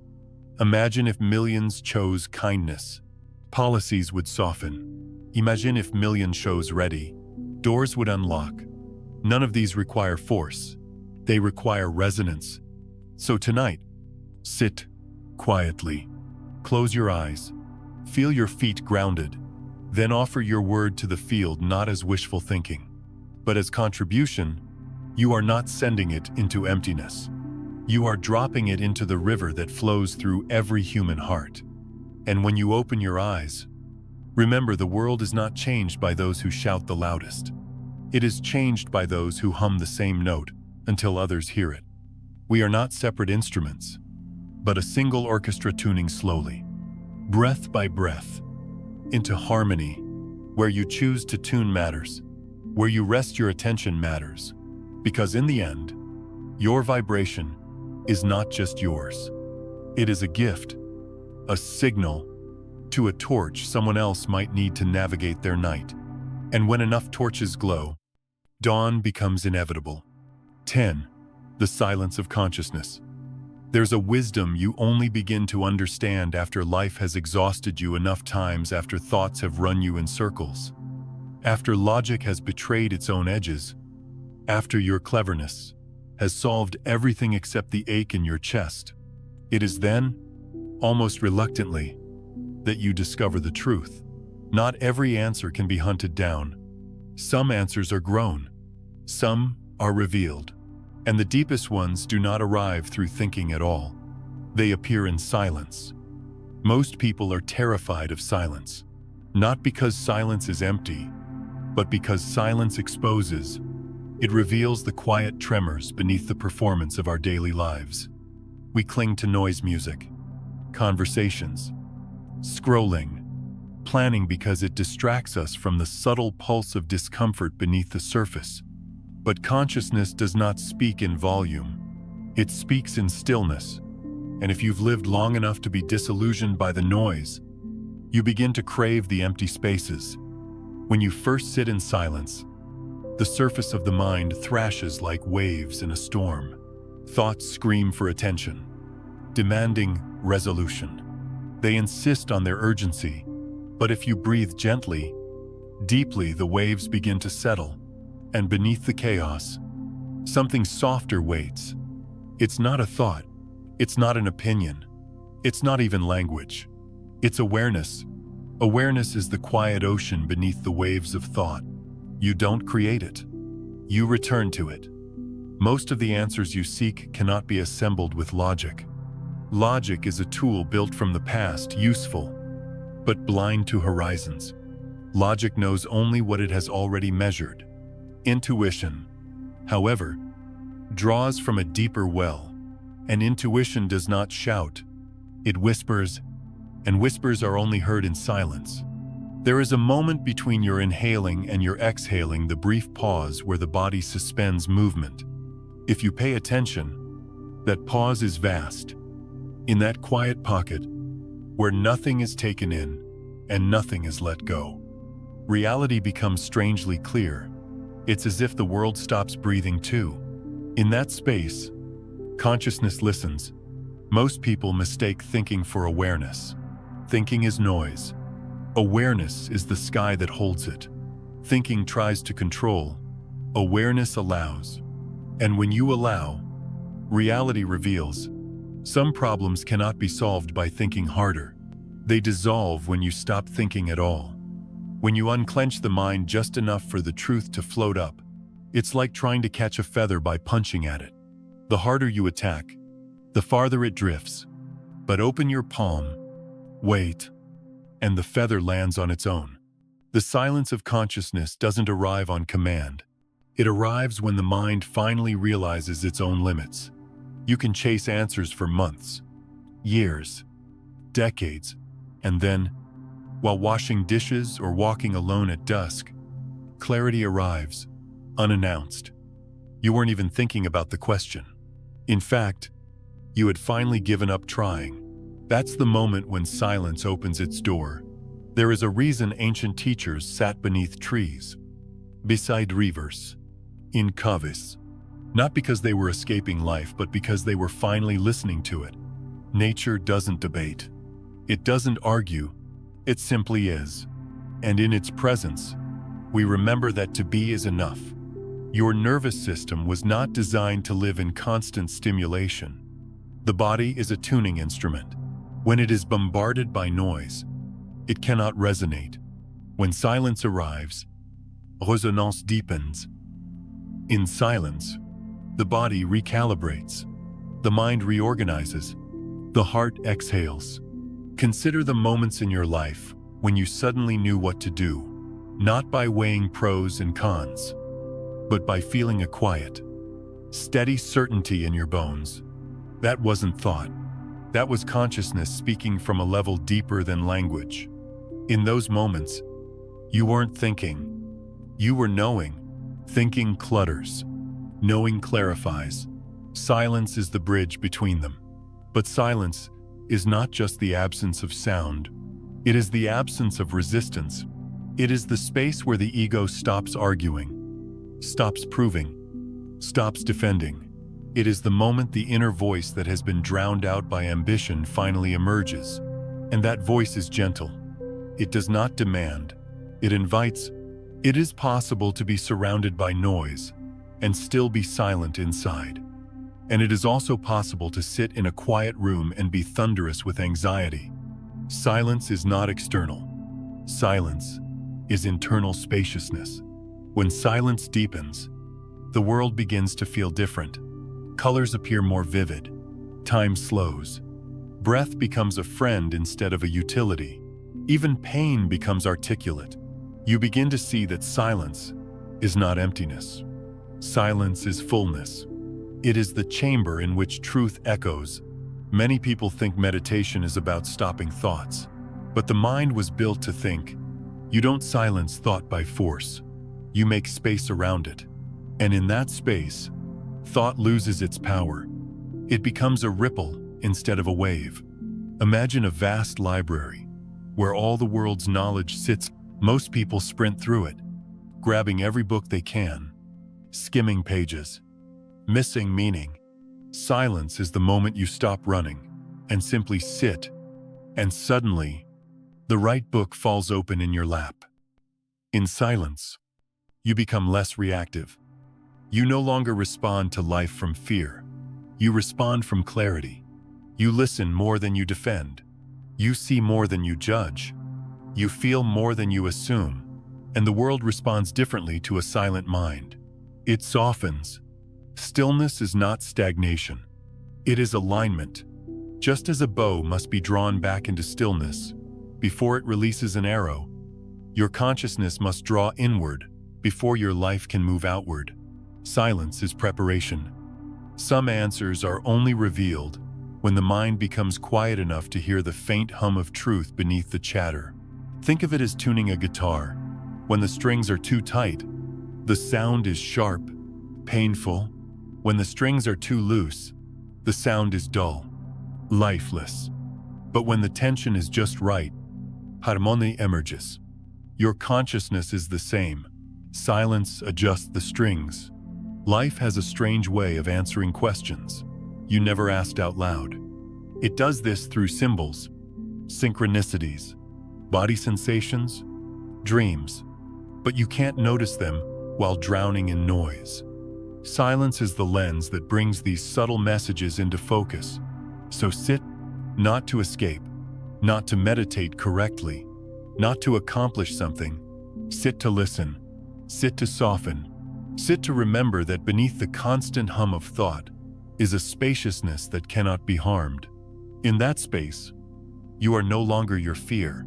Imagine if millions chose kindness, policies would soften. Imagine if millions chose ready, doors would unlock. None of these require force. They require resonance. So tonight, sit quietly. Close your eyes. Feel your feet grounded. Then offer your word to the field, not as wishful thinking, but as contribution. You are not sending it into emptiness. You are dropping it into the river that flows through every human heart. And when you open your eyes, remember, the world is not changed by those who shout the loudest. It is changed by those who hum the same note until others hear it. We are not separate instruments, but a single orchestra tuning slowly, breath by breath, into harmony. Where you choose to tune matters. Where you rest your attention matters. Because in the end, your vibration is not just yours. It is a gift, a signal to a torch someone else might need to navigate their night. And when enough torches glow, dawn becomes inevitable. 10. The silence of consciousness. There's a wisdom you only begin to understand after life has exhausted you enough times, after thoughts have run you in circles, after logic has betrayed its own edges, after your cleverness has solved everything except the ache in your chest. It is then, almost reluctantly, that you discover the truth. Not every answer can be hunted down. Some answers are grown. Some are revealed. And the deepest ones do not arrive through thinking at all. They appear in silence. Most people are terrified of silence, not because silence is empty, but because silence exposes. It reveals the quiet tremors beneath the performance of our daily lives. We cling to noise music, conversations, scrolling, planning because it distracts us from the subtle pulse of discomfort beneath the surface. But consciousness does not speak in volume. It speaks in stillness. And if you've lived long enough to be disillusioned by the noise, you begin to crave the empty spaces. When you first sit in silence, the surface of the mind thrashes like waves in a storm. Thoughts scream for attention, demanding resolution. They insist on their urgency. But if you breathe gently, deeply, the waves begin to settle. And beneath the chaos, something softer waits. It's not a thought. It's not an opinion. It's not even language. It's awareness. Awareness is the quiet ocean beneath the waves of thought. You don't create it. You return to it. Most of the answers you seek cannot be assembled with logic. Logic is a tool built from the past, useful, but blind to horizons. Logic knows only what it has already measured. Intuition, however, draws from a deeper well, and intuition does not shout. It whispers, and whispers are only heard in silence. There is a moment between your inhaling and your exhaling, the brief pause where the body suspends movement. If you pay attention, that pause is vast. In that quiet pocket, where nothing is taken in and nothing is let go, reality becomes strangely clear. It's as if the world stops breathing too. In that space, consciousness listens. Most people mistake thinking for awareness. Thinking is noise. Awareness is the sky that holds it. Thinking tries to control. Awareness allows. And when you allow, reality reveals. Some problems cannot be solved by thinking harder. They dissolve when you stop thinking at all. When you unclench the mind just enough for the truth to float up, it's like trying to catch a feather by punching at it. The harder you attack, the farther it drifts. But open your palm, wait, and the feather lands on its own. The silence of consciousness doesn't arrive on command. It arrives when the mind finally realizes its own limits. You can chase answers for months, years, decades, and then, while washing dishes or walking alone at dusk, clarity arrives, unannounced. You weren't even thinking about the question. In fact, you had finally given up trying. That's the moment when silence opens its door. There is a reason ancient teachers sat beneath trees, beside rivers, in caves, not because they were escaping life, but because they were finally listening to it. Nature doesn't debate. It doesn't argue. It simply is. And in its presence, we remember that to be is enough. Your nervous system was not designed to live in constant stimulation. The body is a tuning instrument. When it is bombarded by noise, it cannot resonate. When silence arrives, résonance deepens. In silence, the body recalibrates. The mind reorganizes. The heart exhales. Consider the moments in your life when you suddenly knew what to do, not by weighing pros and cons, but by feeling a quiet, steady certainty in your bones. That wasn't thought. That was consciousness speaking from a level deeper than language. In those moments, you weren't thinking. You were knowing. Thinking clutters. Knowing clarifies. Silence is the bridge between them. But silence is not just the absence of sound. It is the absence of resistance. It is the space where the ego stops arguing, stops proving, stops defending. It is the moment the inner voice that has been drowned out by ambition finally emerges. And that voice is gentle. It does not demand. It invites. It is possible to be surrounded by noise and still be silent inside. And it is also possible to sit in a quiet room and be thunderous with anxiety. Silence is not external. Silence is internal spaciousness. When silence deepens, the world begins to feel different. Colors appear more vivid. Time slows. Breath becomes a friend instead of a utility. Even pain becomes articulate. You begin to see that silence is not emptiness. Silence is fullness. It is the chamber in which truth echoes. Many people think meditation is about stopping thoughts, but the mind was built to think. You don't silence thought by force. You make space around it. And in that space, thought loses its power. It becomes a ripple instead of a wave. Imagine a vast library where all the world's knowledge sits. Most people sprint through it, grabbing every book they can, skimming pages, missing meaning. Silence is the moment you stop running and simply sit, and suddenly, the right book falls open in your lap. In silence, you become less reactive. You no longer respond to life from fear. You respond from clarity. You listen more than you defend. You see more than you judge. You feel more than you assume. And the world responds differently to a silent mind. It softens. Stillness is not stagnation. It is alignment. Just as a bow must be drawn back into stillness before it releases an arrow, your consciousness must draw inward before your life can move outward. Silence is preparation. Some answers are only revealed when the mind becomes quiet enough to hear the faint hum of truth beneath the chatter. Think of it as tuning a guitar. When the strings are too tight, the sound is sharp, painful. When the strings are too loose, the sound is dull, lifeless. But when the tension is just right, harmony emerges. Your consciousness is the same. Silence adjusts the strings. Life has a strange way of answering questions you never asked out loud. It does this through symbols, synchronicities, body sensations, dreams, but you can't notice them while drowning in noise. Silence is the lens that brings these subtle messages into focus. So sit, not to escape, not to meditate correctly, not to accomplish something. Sit to listen, sit to soften, sit to remember that beneath the constant hum of thought is a spaciousness that cannot be harmed. In that space, you are no longer your fear.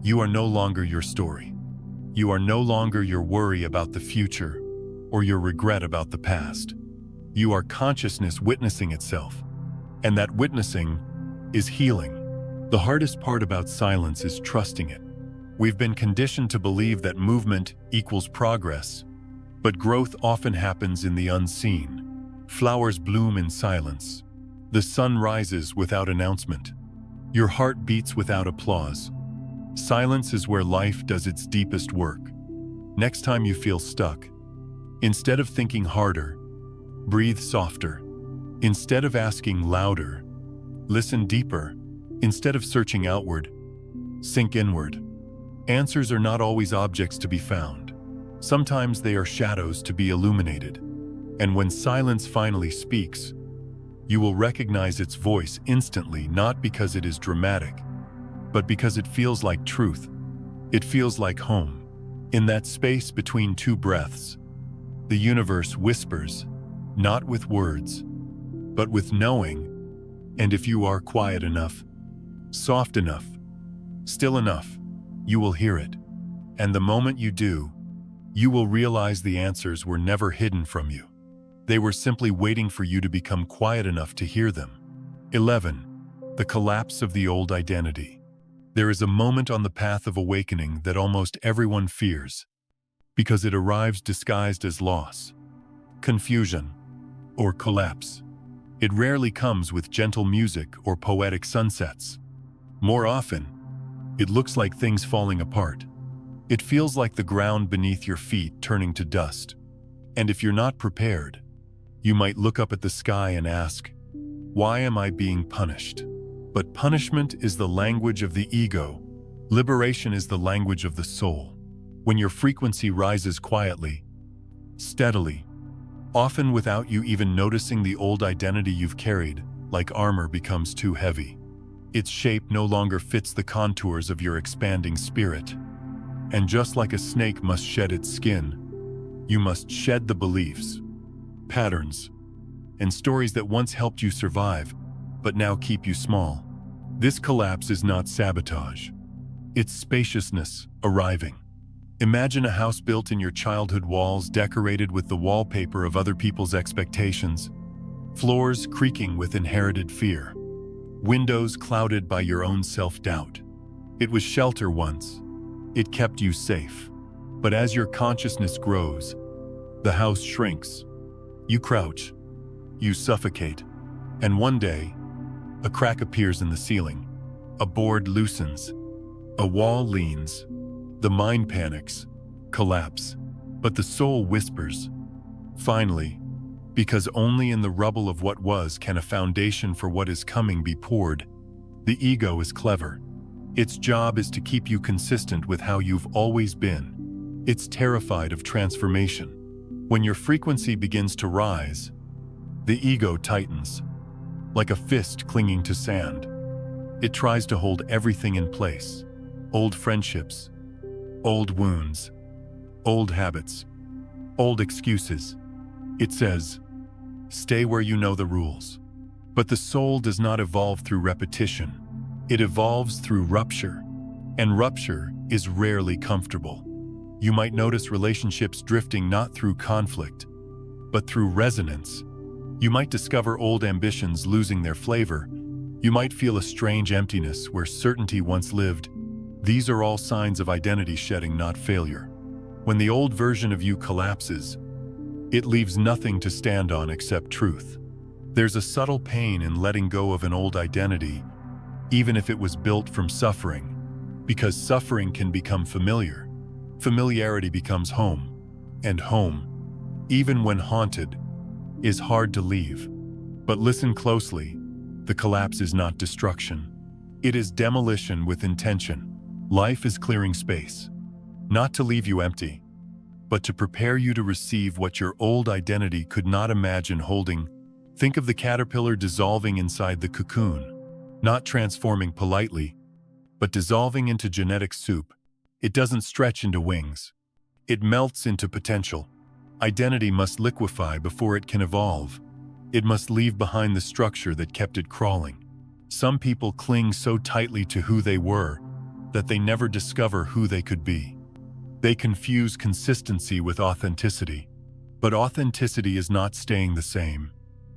You are no longer your story. You are no longer your worry about the future or your regret about the past. You are consciousness witnessing itself, and that witnessing is healing. The hardest part about silence is trusting it. We've been conditioned to believe that movement equals progress, but growth often happens in the unseen. Flowers bloom in silence. The sun rises without announcement. Your heart beats without applause. Silence is where life does its deepest work. Next time you feel stuck, instead of thinking harder, breathe softer. Instead of asking louder, listen deeper. Instead of searching outward, sink inward. Answers are not always objects to be found. Sometimes they are shadows to be illuminated. And when silence finally speaks, you will recognize its voice instantly, not because it is dramatic, but because it feels like truth. It feels like home. In that space between two breaths, the universe whispers, not with words, but with knowing. And if you are quiet enough, soft enough, still enough, you will hear it. And the moment you do, you will realize the answers were never hidden from you. They were simply waiting for you to become quiet enough to hear them. 11. The collapse of the old identity. There is a moment on the path of awakening that almost everyone fears, because it arrives disguised as loss, confusion, or collapse. It rarely comes with gentle music or poetic sunsets. More often, it looks like things falling apart. It feels like the ground beneath your feet turning to dust. And if you're not prepared, you might look up at the sky and ask, why am I being punished? But punishment is the language of the ego. Liberation is the language of the soul. When your frequency rises quietly, steadily, often without you even noticing, the old identity you've carried, like armor, becomes too heavy. Its shape no longer fits the contours of your expanding spirit. And just like a snake must shed its skin, you must shed the beliefs, patterns, and stories that once helped you survive, but now keep you small. This collapse is not sabotage. It's spaciousness arriving. Imagine a house built in your childhood walls, decorated with the wallpaper of other people's expectations, floors creaking with inherited fear, windows clouded by your own self-doubt. It was shelter once. It kept you safe. But as your consciousness grows, the house shrinks. You crouch, you suffocate, and one day, a crack appears in the ceiling. A board loosens. A wall leans. The mind panics. Collapse. But the soul whispers, finally, because only in the rubble of what was can a foundation for what is coming be poured. The ego is clever. Its job is to keep you consistent with how you've always been. It's terrified of transformation. When your frequency begins to rise, the ego tightens, like a fist clinging to sand. It tries to hold everything in place. Old friendships, old wounds, old habits, old excuses. It says, stay where you know the rules. But the soul does not evolve through repetition. It evolves through rupture, and rupture is rarely comfortable. You might notice relationships drifting not through conflict, but through resonance. You might discover old ambitions losing their flavor. You might feel a strange emptiness where certainty once lived. These are all signs of identity shedding, not failure. When the old version of you collapses, it leaves nothing to stand on except truth. There's a subtle pain in letting go of an old identity, even if it was built from suffering, because suffering can become familiar. Familiarity becomes home. And home, even when haunted, is hard to leave. But listen closely, the collapse is not destruction. It is demolition with intention. Life is clearing space, not to leave you empty, but to prepare you to receive what your old identity could not imagine holding. Think of the caterpillar dissolving inside the cocoon, not transforming politely, but dissolving into genetic soup. It doesn't stretch into wings. It melts into potential. Identity must liquefy before it can evolve. It must leave behind the structure that kept it crawling. Some people cling so tightly to who they were that they never discover who they could be. They confuse consistency with authenticity. But authenticity is not staying the same.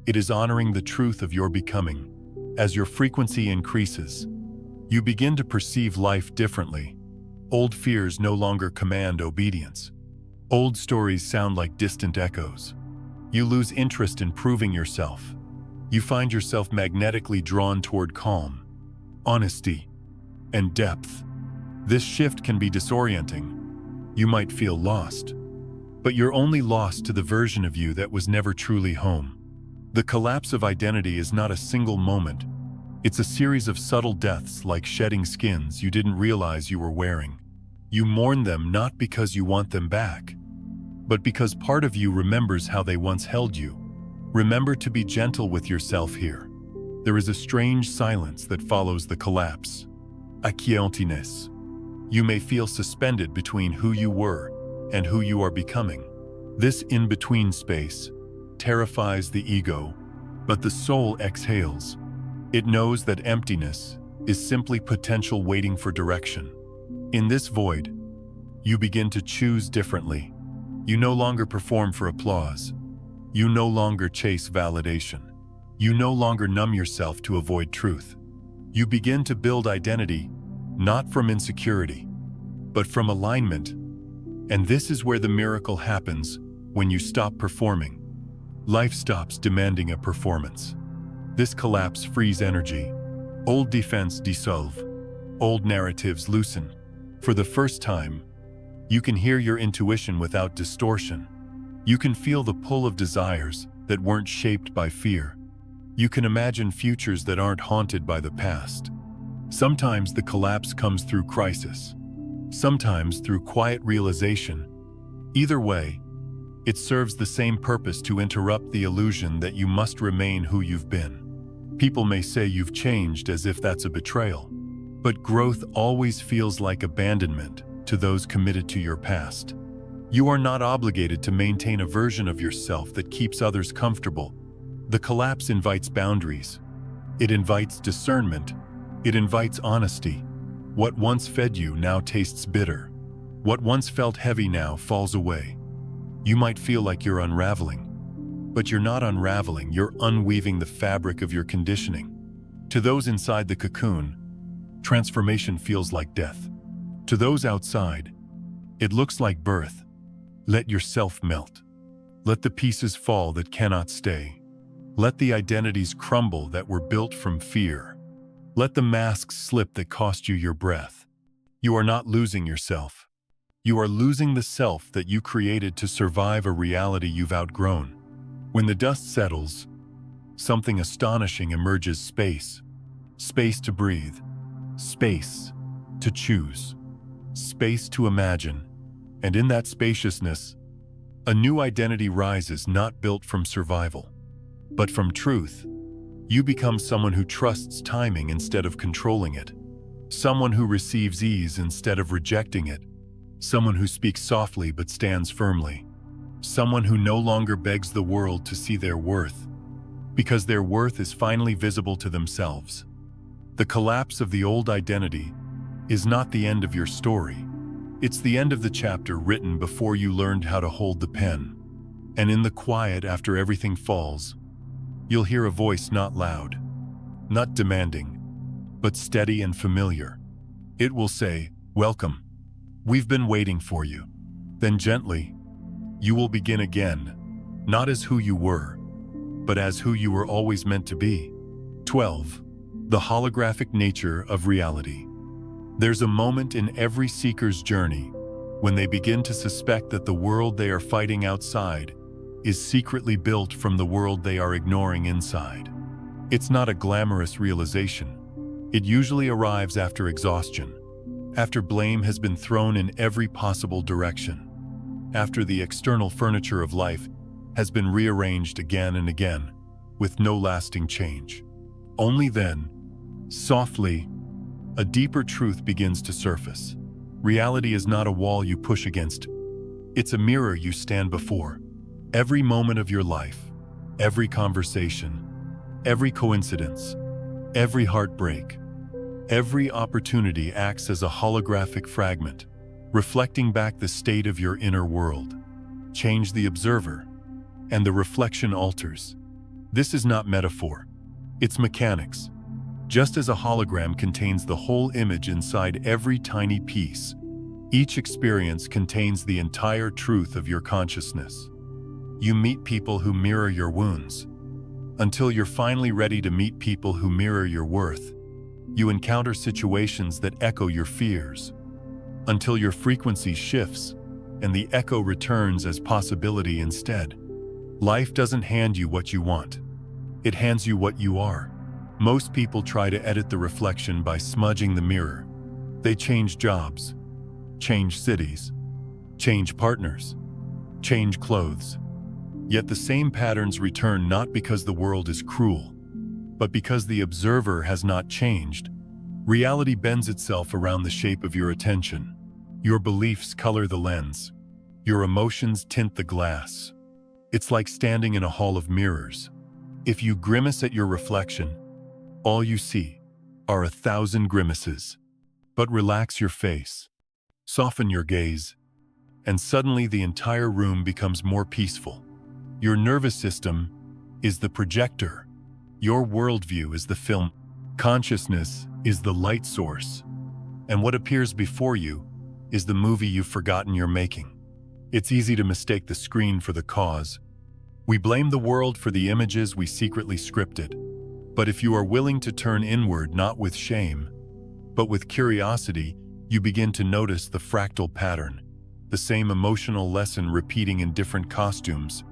It is honoring the truth of your becoming. As your frequency increases, you begin to perceive life differently. Old fears no longer command obedience. Old stories sound like distant echoes. You lose interest in proving yourself. You find yourself magnetically drawn toward calm, honesty, and depth. This shift can be disorienting. You might feel lost, but you're only lost to the version of you that was never truly home. The collapse of identity is not a single moment. It's a series of subtle deaths, like shedding skins you didn't realize you were wearing. You mourn them not because you want them back, but because part of you remembers how they once held you. Remember to be gentle with yourself here. There is a strange silence that follows the collapse. A quietness. You may feel suspended between who you were and who you are becoming. This in-between space terrifies the ego, but the soul exhales. It knows that emptiness is simply potential waiting for direction. In this void, you begin to choose differently. You no longer perform for applause. You no longer chase validation. You no longer numb yourself to avoid truth. You begin to build identity, not from insecurity, but from alignment. And this is where the miracle happens when you stop performing. Life stops demanding a performance. This collapse frees energy. Old defense dissolve. Old narratives loosen. For the first time, you can hear your intuition without distortion. You can feel the pull of desires that weren't shaped by fear. You can imagine futures that aren't haunted by the past. Sometimes the collapse comes through crisis. Sometimes through quiet realization. Either way, it serves the same purpose: to interrupt the illusion that you must remain who you've been. People may say you've changed, as if that's a betrayal. But growth always feels like abandonment to those committed to your past. You are not obligated to maintain a version of yourself that keeps others comfortable. The collapse invites boundaries. It invites discernment. It invites honesty. What once fed you now tastes bitter. What once felt heavy now falls away. You might feel like you're unraveling, but you're not unraveling, you're unweaving the fabric of your conditioning. To those inside the cocoon, transformation feels like death. To those outside, it looks like birth. Let yourself melt. Let the pieces fall that cannot stay. Let the identities crumble that were built from fear. Let the masks slip that cost you your breath. You are not losing yourself. You are losing the self that you created to survive a reality you've outgrown. When the dust settles, something astonishing emerges: space. Space to breathe. Space to choose. Space to imagine. And in that spaciousness, a new identity rises, not built from survival, but from truth. You become someone who trusts timing instead of controlling it. Someone who receives ease instead of rejecting it. Someone who speaks softly but stands firmly. Someone who no longer begs the world to see their worth, because their worth is finally visible to themselves. The collapse of the old identity is not the end of your story. It's the end of the chapter written before you learned how to hold the pen. And in the quiet after everything falls, you'll hear a voice, not loud, not demanding, but steady and familiar. It will say, "Welcome. We've been waiting for you." Then gently, you will begin again, not as who you were, but as who you were always meant to be. 12. The holographic nature of reality. There's a moment in every seeker's journey when they begin to suspect that the world they are fighting outside is secretly built from the world they are ignoring inside. It's not a glamorous realization. It usually arrives after exhaustion, after blame has been thrown in every possible direction, after the external furniture of life has been rearranged again and again, with no lasting change. Only then, softly, a deeper truth begins to surface. Reality is not a wall you push against. It's a mirror you stand before. Every moment of your life, every conversation, every coincidence, every heartbreak, every opportunity acts as a holographic fragment, reflecting back the state of your inner world. Change the observer, and the reflection alters. This is not metaphor. It's mechanics. Just as a hologram contains the whole image inside every tiny piece, each experience contains the entire truth of your consciousness. You meet people who mirror your wounds. Until you're finally ready to meet people who mirror your worth, you encounter situations that echo your fears. Until your frequency shifts and the echo returns as possibility instead. Life doesn't hand you what you want. It hands you what you are. Most people try to edit the reflection by smudging the mirror. They change jobs, change cities, change partners, change clothes. Yet the same patterns return not because the world is cruel, but because the observer has not changed. Reality bends itself around the shape of your attention. Your beliefs color the lens. Your emotions tint the glass. It's like standing in a hall of mirrors. If you grimace at your reflection, all you see are 1,000 grimaces. But relax your face, soften your gaze, and suddenly the entire room becomes more peaceful. Your nervous system is the projector. Your worldview is the film. Consciousness is the light source. And what appears before you is the movie you've forgotten you're making. It's easy to mistake the screen for the cause. We blame the world for the images we secretly scripted. But if you are willing to turn inward, not with shame, but with curiosity, you begin to notice the fractal pattern, the same emotional lesson repeating in different costumes.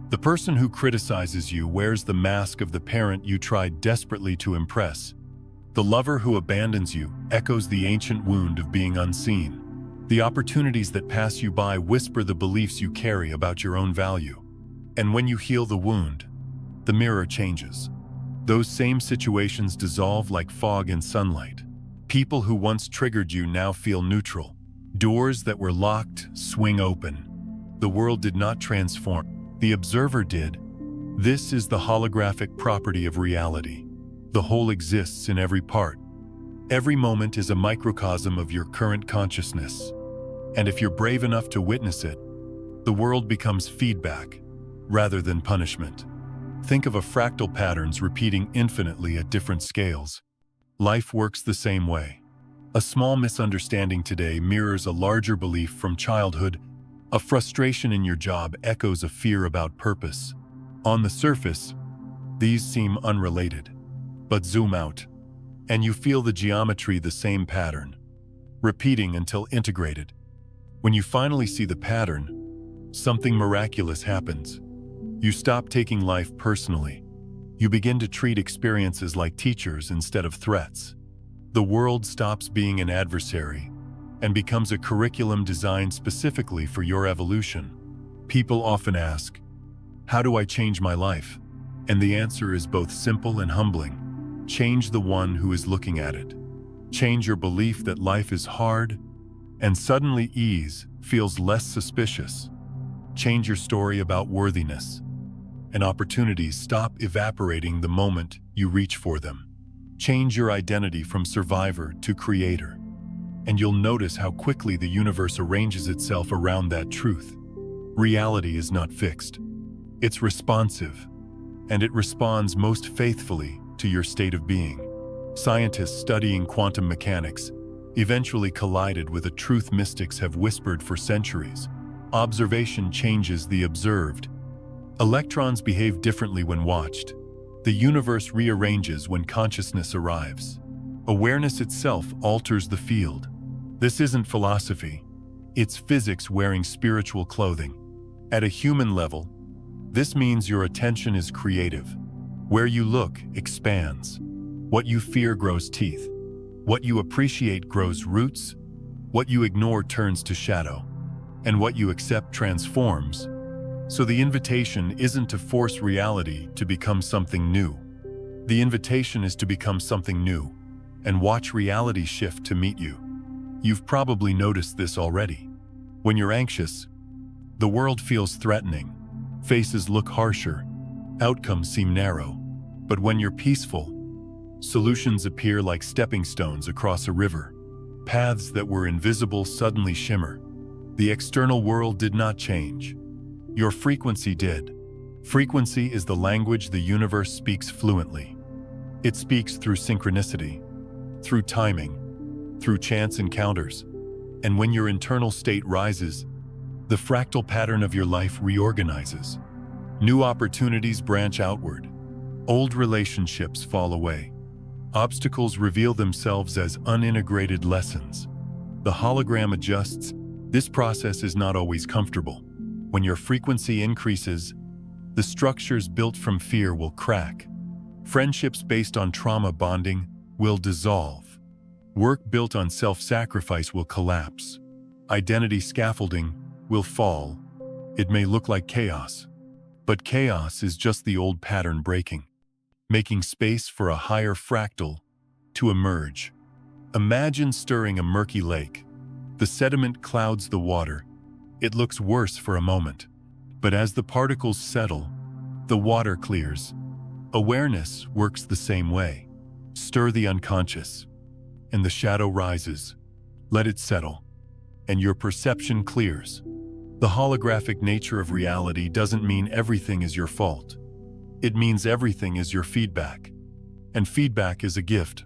The person who criticizes you wears the mask of the parent you tried desperately to impress. The lover who abandons you echoes the ancient wound of being unseen. The opportunities that pass you by whisper the beliefs you carry about your own value. And when you heal the wound, the mirror changes. Those same situations dissolve like fog in sunlight. People who once triggered you now feel neutral. Doors that were locked swing open. The world did not transform. The observer did. This is the holographic property of reality. The whole exists in every part. Every moment is a microcosm of your current consciousness. And if you're brave enough to witness it, the world becomes feedback rather than punishment. Think of a fractal patterns repeating infinitely at different scales. Life works the same way. A small misunderstanding today mirrors a larger belief from childhood. A frustration in your job echoes a fear about purpose. On the surface, these seem unrelated. But zoom out, and you feel the geometry, the same pattern, repeating until integrated. When you finally see the pattern, something miraculous happens. You stop taking life personally. You begin to treat experiences like teachers instead of threats. The world stops being an adversary and becomes a curriculum designed specifically for your evolution. People often ask, "How do I change my life?" And the answer is both simple and humbling. Change the one who is looking at it. Change your belief that life is hard, and suddenly ease feels less suspicious. Change your story about worthiness, and opportunities stop evaporating the moment you reach for them. Change your identity from survivor to creator, and you'll notice how quickly the universe arranges itself around that truth. Reality is not fixed. It's responsive, and it responds most faithfully to your state of being. Scientists studying quantum mechanics eventually collided with a truth mystics have whispered for centuries. Observation changes the observed. Electrons behave differently when watched. The universe rearranges when consciousness arrives. Awareness itself alters the field. This isn't philosophy. It's physics wearing spiritual clothing. At a human level, this means your attention is creative. Where you look expands. What you fear grows teeth. What you appreciate grows roots. What you ignore turns to shadow. And what you accept transforms. So the invitation isn't to force reality to become something new. The invitation is to become something new and watch reality shift to meet you. You've probably noticed this already. When you're anxious, the world feels threatening. Faces look harsher. Outcomes seem narrow. But when you're peaceful, solutions appear like stepping stones across a river. Paths that were invisible suddenly shimmer. The external world did not change. Your frequency did. Frequency is the language the universe speaks fluently. It speaks through synchronicity, through timing, through chance encounters. And when your internal state rises, the fractal pattern of your life reorganizes. New opportunities branch outward. Old relationships fall away. Obstacles reveal themselves as unintegrated lessons. The hologram adjusts. This process is not always comfortable. When your frequency increases, the structures built from fear will crack. Friendships based on trauma bonding will dissolve. Work built on self-sacrifice will collapse. Identity scaffolding will fall. It may look like chaos, but chaos is just the old pattern breaking, making space for a higher fractal to emerge. Imagine stirring a murky lake. The sediment clouds the water. It looks worse for a moment, but as the particles settle, the water clears. Awareness works the same way. Stir the unconscious, and the shadow rises. Let it settle, and your perception clears. The holographic nature of reality doesn't mean everything is your fault. It means everything is your feedback, and feedback is a gift.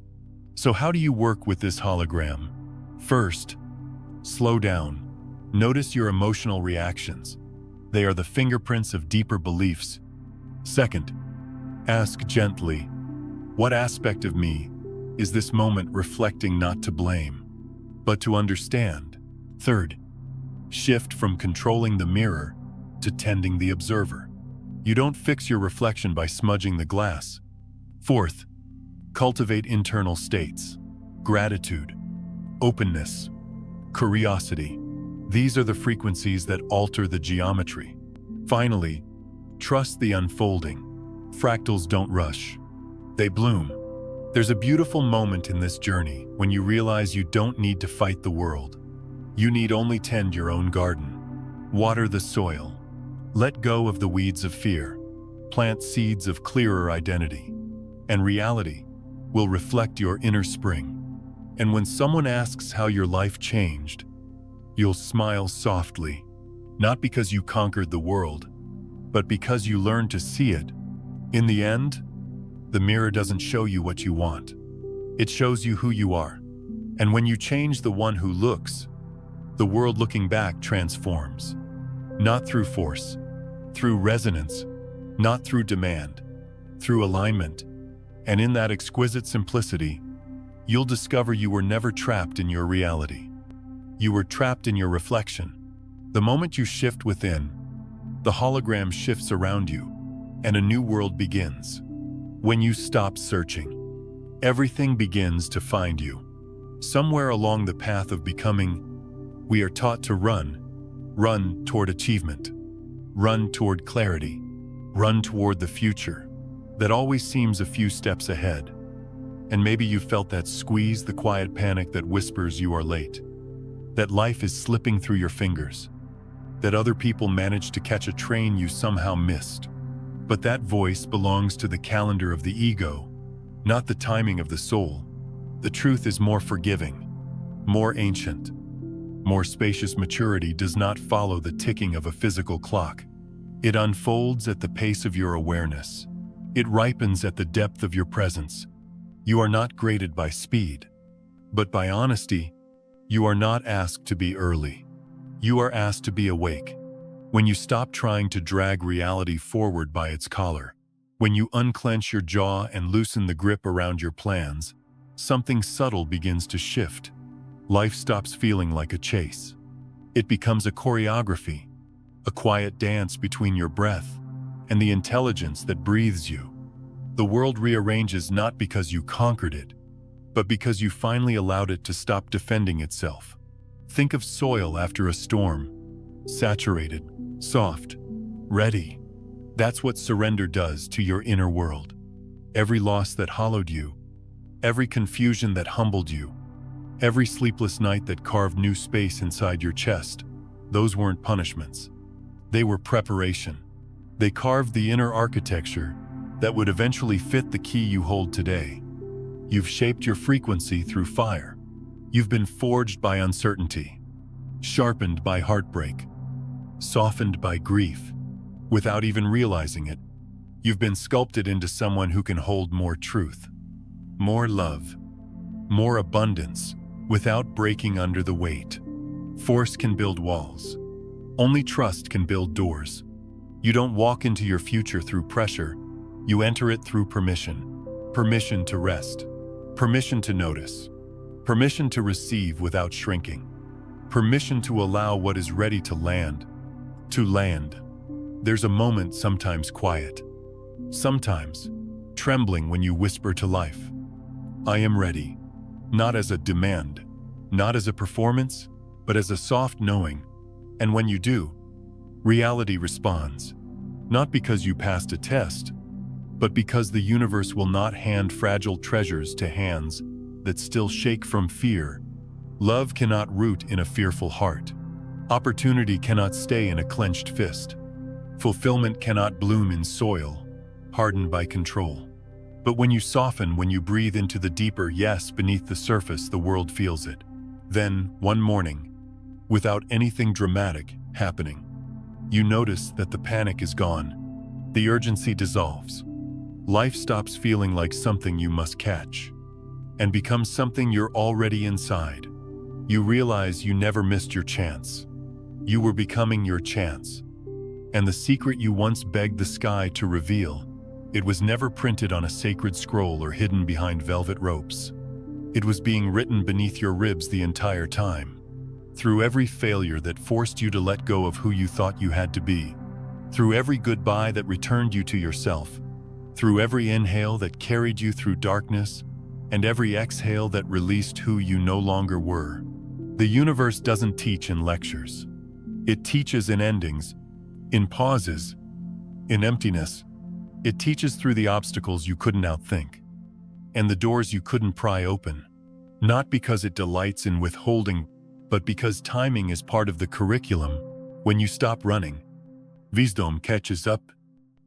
So how do you work with this hologram? First, slow down. Notice your emotional reactions. They are the fingerprints of deeper beliefs. Second, ask gently, what aspect of me is this moment reflecting, not to blame, but to understand? Third, shift from controlling the mirror to tending the observer. You don't fix your reflection by smudging the glass. Fourth, cultivate internal states, gratitude, openness, curiosity. These are the frequencies that alter the geometry. Finally, trust the unfolding. Fractals don't rush. They bloom. There's a beautiful moment in this journey when you realize you don't need to fight the world. You need only tend your own garden. Water the soil. Let go of the weeds of fear. Plant seeds of clearer identity. And reality will reflect your inner spring. And when someone asks how your life changed, you'll smile softly, not because you conquered the world, but because you learned to see it. In the end, the mirror doesn't show you what you want. It shows you who you are. And when you change the one who looks, the world looking back transforms. Not through force, through resonance, not through demand, through alignment. And in that exquisite simplicity, you'll discover you were never trapped in your reality. You were trapped in your reflection. The moment you shift within, the hologram shifts around you, and a new world begins. When you stop searching, everything begins to find you. Somewhere along the path of becoming, we are taught to run toward achievement, run toward clarity, run toward the future that always seems a few steps ahead. And maybe you felt that squeeze, the quiet panic that whispers you are late, that life is slipping through your fingers, that other people managed to catch a train you somehow missed. But that voice belongs to the calendar of the ego, not the timing of the soul. The truth is more forgiving, more ancient, more spacious. Maturity does not follow the ticking of a physical clock. It unfolds at the pace of your awareness. It ripens at the depth of your presence. You are not graded by speed, but by honesty. You are not asked to be early. You are asked to be awake. When you stop trying to drag reality forward by its collar, when you unclench your jaw and loosen the grip around your plans, something subtle begins to shift. Life stops feeling like a chase. It becomes a choreography, a quiet dance between your breath and the intelligence that breathes you. The world rearranges not because you conquered it, but because you finally allowed it to stop defending itself. Think of soil after a storm, saturated, soft, ready. That's what surrender does to your inner world. Every loss that hollowed you, every confusion that humbled you, every sleepless night that carved new space inside your chest, those weren't punishments. They were preparation. They carved the inner architecture that would eventually fit the key you hold today. You've shaped your frequency through fire. You've been forged by uncertainty, sharpened by heartbreak, softened by grief. Without even realizing it, you've been sculpted into someone who can hold more truth, more love, more abundance, without breaking under the weight. Force can build walls. Only trust can build doors. You don't walk into your future through pressure. You enter it through permission. Permission to rest. Permission to notice. Permission to receive without shrinking. Permission to allow what is ready to land. To land. There's a moment, sometimes quiet, sometimes trembling, when you whisper to life, "I am ready." Not as a demand, not as a performance, but as a soft knowing. And when you do, reality responds. Not because you passed a test, but because the universe will not hand fragile treasures to hands that still shake from fear. Love cannot root in a fearful heart. Opportunity cannot stay in a clenched fist. Fulfillment cannot bloom in soil hardened by control. But when you soften, when you breathe into the deeper yes beneath the surface, the world feels it. Then, one morning, without anything dramatic happening, you notice that the panic is gone. The urgency dissolves. Life stops feeling like something you must catch and becomes something you're already inside. You realize you never missed your chance. You were becoming your chance. And the secret you once begged the sky to reveal, it was never printed on a sacred scroll or hidden behind velvet ropes. It was being written beneath your ribs the entire time. Through every failure that forced you to let go of who you thought you had to be. Through every goodbye that returned you to yourself. Through every inhale that carried you through darkness, and every exhale that released who you no longer were. The universe doesn't teach in lectures. It teaches in endings, in pauses, in emptiness. It teaches through the obstacles you couldn't outthink, and the doors you couldn't pry open. Not because it delights in withholding, but because timing is part of the curriculum. When you stop running, wisdom catches up,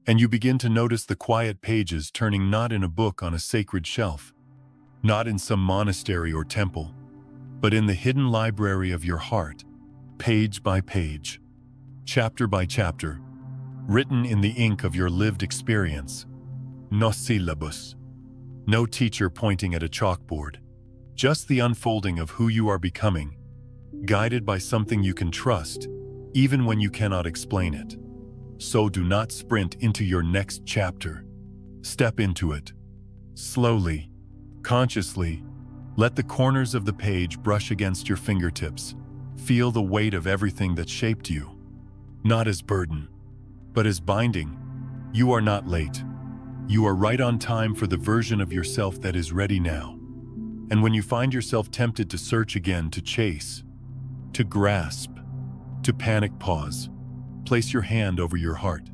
and you begin to notice the quiet pages turning, not in a book on a sacred shelf, not in some monastery or temple, but in the hidden library of your heart, page by page, chapter by chapter, written in the ink of your lived experience. No syllabus. No teacher pointing at a chalkboard. Just the unfolding of who you are becoming, guided by something you can trust, even when you cannot explain it. So do not sprint into your next chapter. Step into it. Slowly, consciously, let the corners of the page brush against your fingertips. Feel the weight of everything that shaped you. Not as burden, but as binding. You are not late. You are right on time for the version of yourself that is ready now. And when you find yourself tempted to search again, to chase, to grasp, to panic, pause. Place your hand over your heart.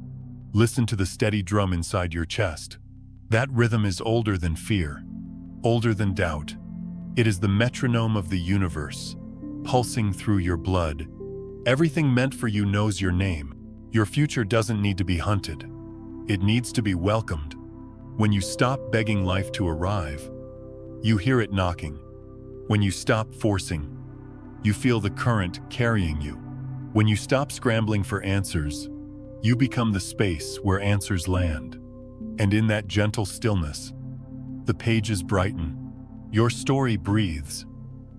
Listen to the steady drum inside your chest. That rhythm is older than fear, older than doubt. It is the metronome of the universe, pulsing through your blood. Everything meant for you knows your name. Your future doesn't need to be hunted. It needs to be welcomed. When you stop begging life to arrive, you hear it knocking. When you stop forcing, you feel the current carrying you. When you stop scrambling for answers, you become the space where answers land. And in that gentle stillness, the pages brighten. Your story breathes.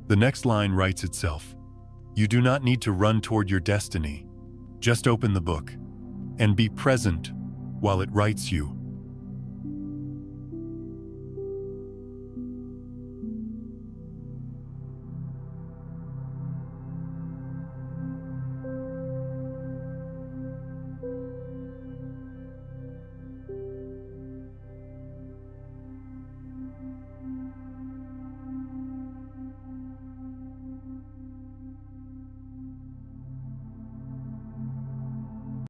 The next line writes itself. You do not need to run toward your destiny. Just open the book and be present while it writes you.